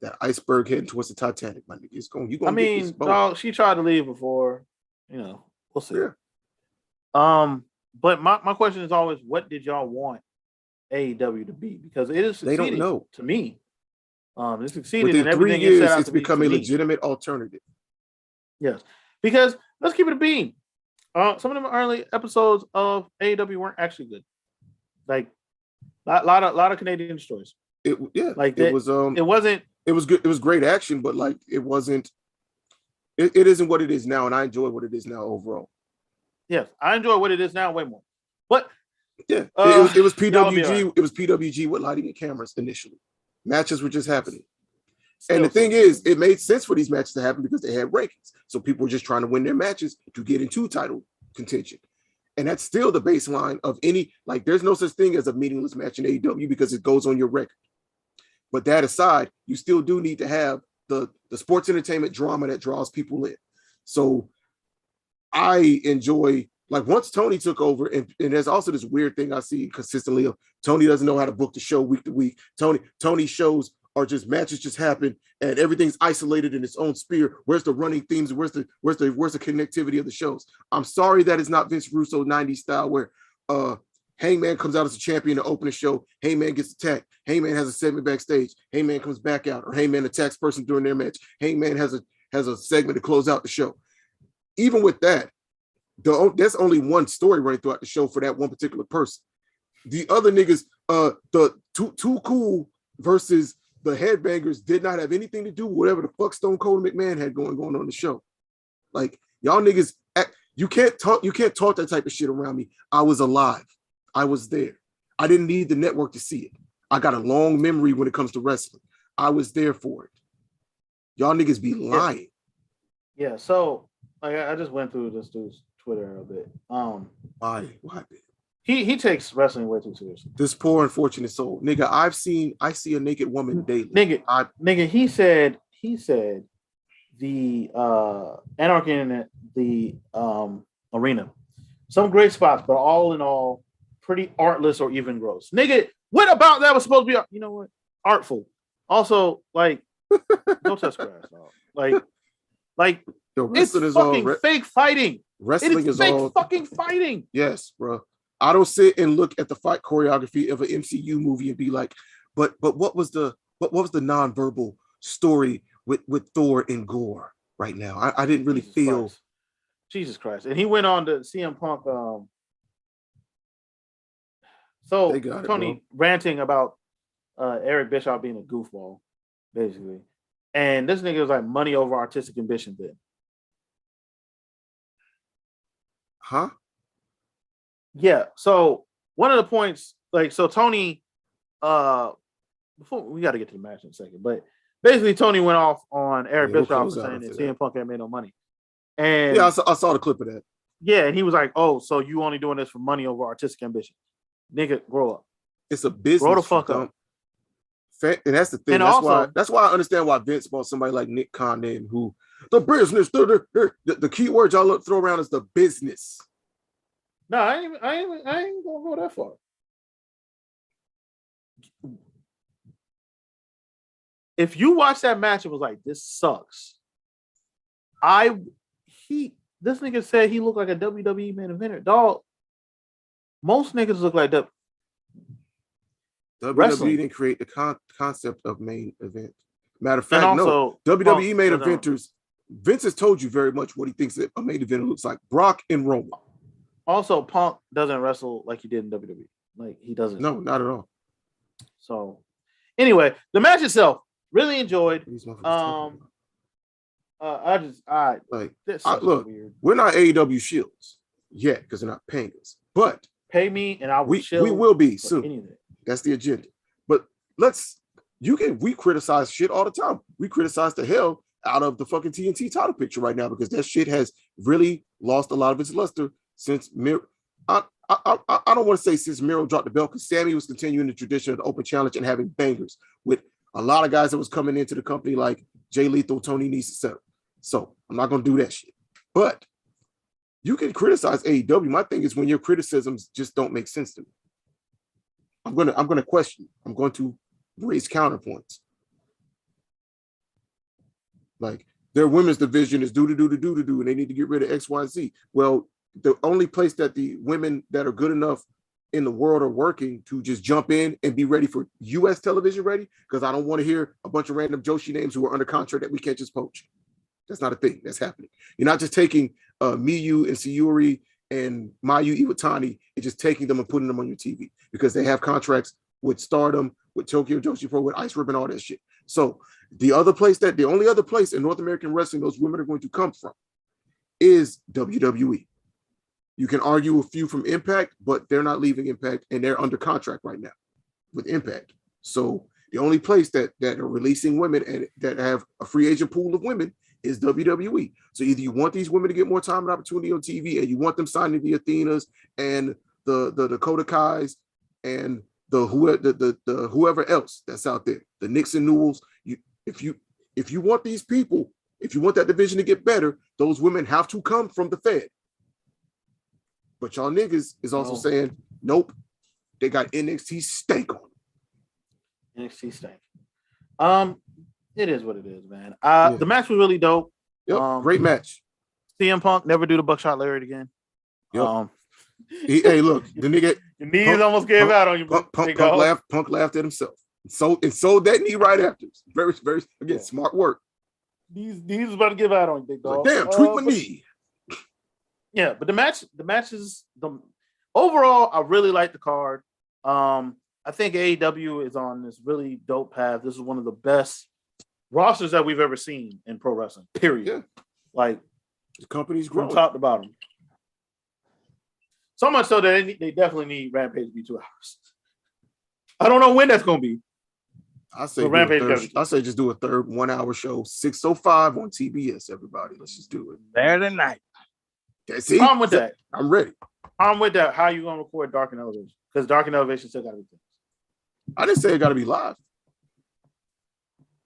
that iceberg heading towards the Titanic, my nigga. It's going. You gonna? I mean, dog, she tried to leave before. You know, we'll see. Yeah. But my question is always, what did y'all want AEW to be? Because it is succeeding. They don't know. To me. It's succeeding within in everything 3 years. It set out It's to be become to a me. legitimate alternative. Yes, because let's keep it a bean. Some of the early episodes of AEW weren't actually good. Like, a lot of Canadian stories. It was good. It was great action, but like it wasn't. It isn't what it is now, and I enjoy what it is now overall. Yes, I enjoy what it is now way more. But yeah, it was PWG. It was PWG with lighting and cameras initially. Matches were just happening. And the thing is, it made sense for these matches to happen because they had rankings. So people were just trying to win their matches to get into title contention. And that's still the baseline of any, like, there's no such thing as a meaningless match in AEW because it goes on your record. But that aside, you still do need to have the sports entertainment drama that draws people in. So I enjoy, like, once Tony took over, and there's also this weird thing I see consistently of Tony doesn't know how to book the show week to week. Tony shows are just matches just happen and everything's isolated in its own sphere. Where's the running themes? Where's the connectivity of the shows? I'm sorry that it's not Vince Russo 90s style where Hangman comes out as a champion to open a show. Hangman gets attacked. Hangman has a segment backstage. Hangman comes back out, or Hangman attacks person during their match. Hangman has a segment to close out the show. Even with that, there's only one story running throughout the show for that one particular person. The other niggas, the Too Cool versus the Headbangers did not have anything to do with whatever the fuck Stone Cold and McMahon had going on the show. Like, y'all niggas, you can't talk that type of shit around me. I was alive. I was there. I didn't need the network to see it. I got a long memory when it comes to wrestling. I was there for it. Y'all niggas be lying. Yeah, so like, I just went through this dude's Twitter a bit. Why? He takes wrestling way too seriously. This poor unfortunate soul. Nigga, I see a naked woman daily. Nigga, he said the Anarchy in the arena. Some great spots, but all in all, pretty artless or even gross. Nigga, what about that was supposed to be? You know what? Artful. Also, like, don't touch grass, dog. Like The it's wrestling is all fucking fake fighting. It wrestling is is fake all fucking fighting. yes, bro. I don't sit and look at the fight choreography of an MCU movie and be like, but what was the nonverbal story with Thor and Gore right now? I didn't really feel. Christ. Jesus Christ. And he went on to CM Punk. So They got it, Tony ranting about Eric Bischoff being a goofball, basically. And this nigga was like money over artistic ambition then. Huh? Yeah. So one of the points, like, so Tony, before we got to get to the match in a second, but basically Tony went off on Eric Yeah, we'll Bischoff close for out saying that after CM Punk ain't made no money. And Yeah, I saw the clip of that. yeah, and he was like, "Oh, so you only doing this for money over artistic ambition? Nigga, grow up. It's a business. Grow the fuck you up." dumb. And that's the thing. And That's also- why I understand why Vince bought somebody like Nick Khan in, who the business, the key word y'all throw around is the business. No, I ain't gonna go that far. If you watch that match, it was like, this sucks. This nigga said he looked like a WWE main eventer. Dog, most niggas look like that. WWE Wrestling. didn't create the concept of main event. Matter of And fact, no. also, WWE Punk main doesn't- eventers. Vince has told you very much what he thinks that a main event looks like. Brock and Roman. Also, Punk doesn't wrestle like he did in WWE. Like, he doesn't. No, not at all. So, anyway, the match itself, really enjoyed. These motherfuckers talking about. Like, This is look, weird. we're not AEW Shields yet because they're not paying us, but Pay me and I will we chill will be for soon. anything. That's the agenda. But we criticize shit all the time. We criticize the hell out of the fucking TNT title picture right now because that shit has really lost a lot of its luster since I don't want to say since Miro dropped the belt, because Sammy was continuing the tradition of the open challenge and having bangers with a lot of guys that was coming into the company like Jay Lethal, Tony Nese, etc. So I'm not going to do that shit. But you can criticize AEW. My thing is when your criticisms just don't make sense to me. I'm gonna question. I'm going to raise counterpoints. Like their women's division is do, and they need to get rid of XYZ. Well, the only place that the women that are good enough in the world are working to just jump in and be ready for US television ready, because I don't want to hear a bunch of random Joshi names who are under contract that we can't just poach. That's not a thing that's happening. You're not just taking Miyu and Sayuri and Mayu Iwatani and just taking them and putting them on your TV because they have contracts with Stardom, with Tokyo Joshi Pro, with Ice Ribbon, all that shit. So the only other place in North American wrestling those women are going to come from is WWE. You can argue a few from Impact, but they're not leaving Impact and they're under contract right now with Impact. So the only place that are releasing women and that have a free agent pool of women is WWE. So either you want these women to get more time and opportunity on TV and you want them signing the Athenas and the Dakota Kais and the whoever else that's out there, the Nixon Newells. If you want these people, if you want that division to get better, those women have to come from the Fed. But y'all niggas is also saying, nope, they got NXT stank on them. NXT stank. It is what it is, man. The match was really dope. Yep, great match. CM Punk never do the buckshot Lariat again. Yep. Hey, look, the nigga your knees almost gave out on you. Punk laughed at himself. And sold that knee right after. Very, very again, smart work. Knees was about to give out on you, big dog. Like, damn, tweak my knee. Yeah, but the match is overall, I really like the card. I think AEW is on this really dope path. This is one of the best rosters that we've ever seen in pro wrestling. Period. Yeah. Like the company's growing from top to bottom. So much so that they definitely need Rampage to be 2 hours. I don't know when that's gonna be. I say just do a third 1 hour show, 6:05 on TBS. Everybody, let's just do it. Saturday night. See, I'm with that. I'm ready. I'm with that. How you gonna record Dark and Elevation? Because Dark and Elevation still gotta be things. I didn't say it gotta be live.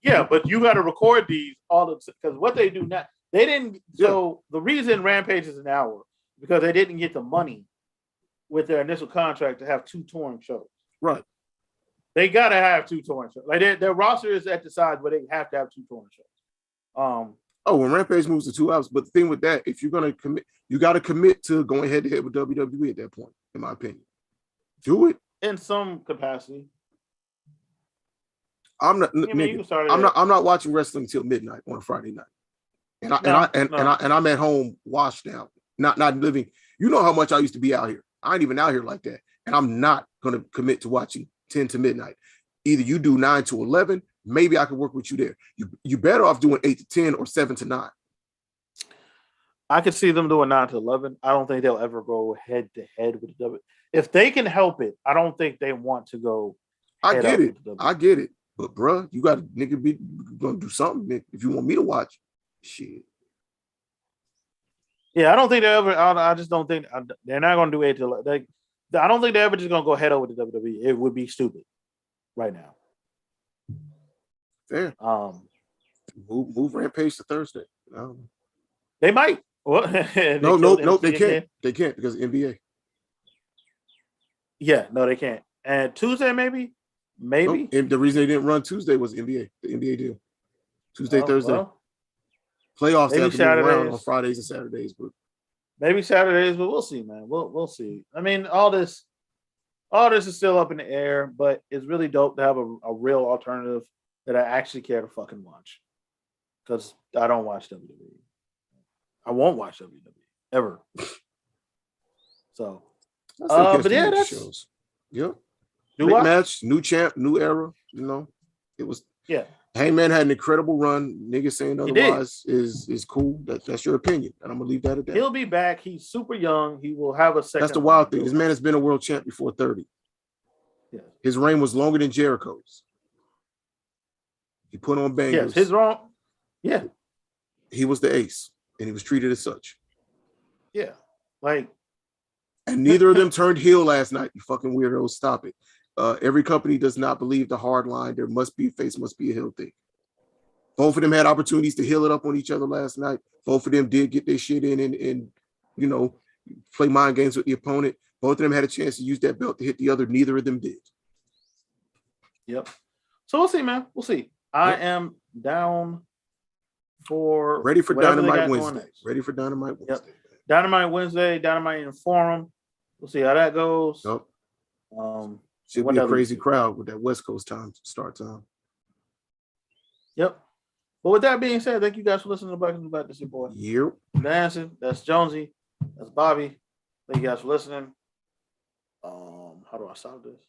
Yeah, but you got to record these all the because what they do now, they didn't. So the reason Rampage is an hour because they didn't get the money with their initial contract to have 2 touring shows. Right. They got to have 2 touring shows. Like their roster is at the size where they have to have 2 touring shows. Oh, when Rampage moves to 2 hours, but the thing with that, if you're gonna commit, you got to commit to going head to head with WWE at that point. In my opinion, do it in some capacity. I'm not. I mean, Nigga, I'm not watching wrestling until midnight on a Friday night, and I'm at home washed out, not living. You know how much I used to be out here. I ain't even out here like that, and I'm not gonna commit to watching 10 to midnight. Either you do 9 to 11. Maybe I can work with you there. You better off doing 8 to 10 or 7 to 9. I could see them doing 9 to 11. I don't think they'll ever go head to head with the W. If they can help it, I don't think they want to go. I get it. But bruh, you got to nigga be gonna do something, Nick, if you want me to watch. Shit. Yeah, I don't think they ever. I just don't think they're not gonna do 8 to 11. I don't think they're ever just gonna go head over to WWE. It would be stupid right now. Fair. Move Rampage to Thursday. They might. Well, no, they can't. They can't because NBA. Yeah, no, they can't. And Tuesday, maybe. Nope. And the reason they didn't run Tuesday was NBA, the NBA deal. Tuesday, Thursday. Well, playoffs have to be around on Fridays and Saturdays, but maybe Saturdays, but we'll see, man. We'll see. I mean, all this is still up in the air, but it's really dope to have a real alternative that I actually care to fucking watch. Because I don't watch WWE. I won't watch WWE ever. So, but yeah, that's shows. Yep. Great match, new champ, new era. You know, it was. Yeah. Hangman had an incredible run. Niggas saying otherwise is cool. That's your opinion, and I'm gonna leave that at that. He'll be back. He's super young. He will have a second. That's the wild thing. This man has been a world champ before 30. Yeah. His reign was longer than Jericho's. He put on bangers. Yes, his wrong. Yeah. He was the ace, and he was treated as such. Yeah. Like. And neither of them turned heel last night. You fucking weirdos. Stop it. Every company does not believe the hard line. There must be a face, must be a heel thing. Both of them had opportunities to heal it up on each other last night. Both of them did get their shit in and you know, play mind games with the opponent. Both of them had a chance to use that belt to hit the other. Neither of them did. Yep. So we'll see, man. We'll see. I am down for ready for Dynamite Wednesday. Ready for Dynamite Wednesday. Yep. Dynamite Wednesday, Dynamite in the Forum. We'll see how that goes. Yep. Should be a crazy crowd with that West Coast start time. Yep. But with that being said, thank you guys for listening to Black and Black. This is your boy. Yep. Dancing. That's Jonesy. That's Bobby. Thank you guys for listening. How do I stop this?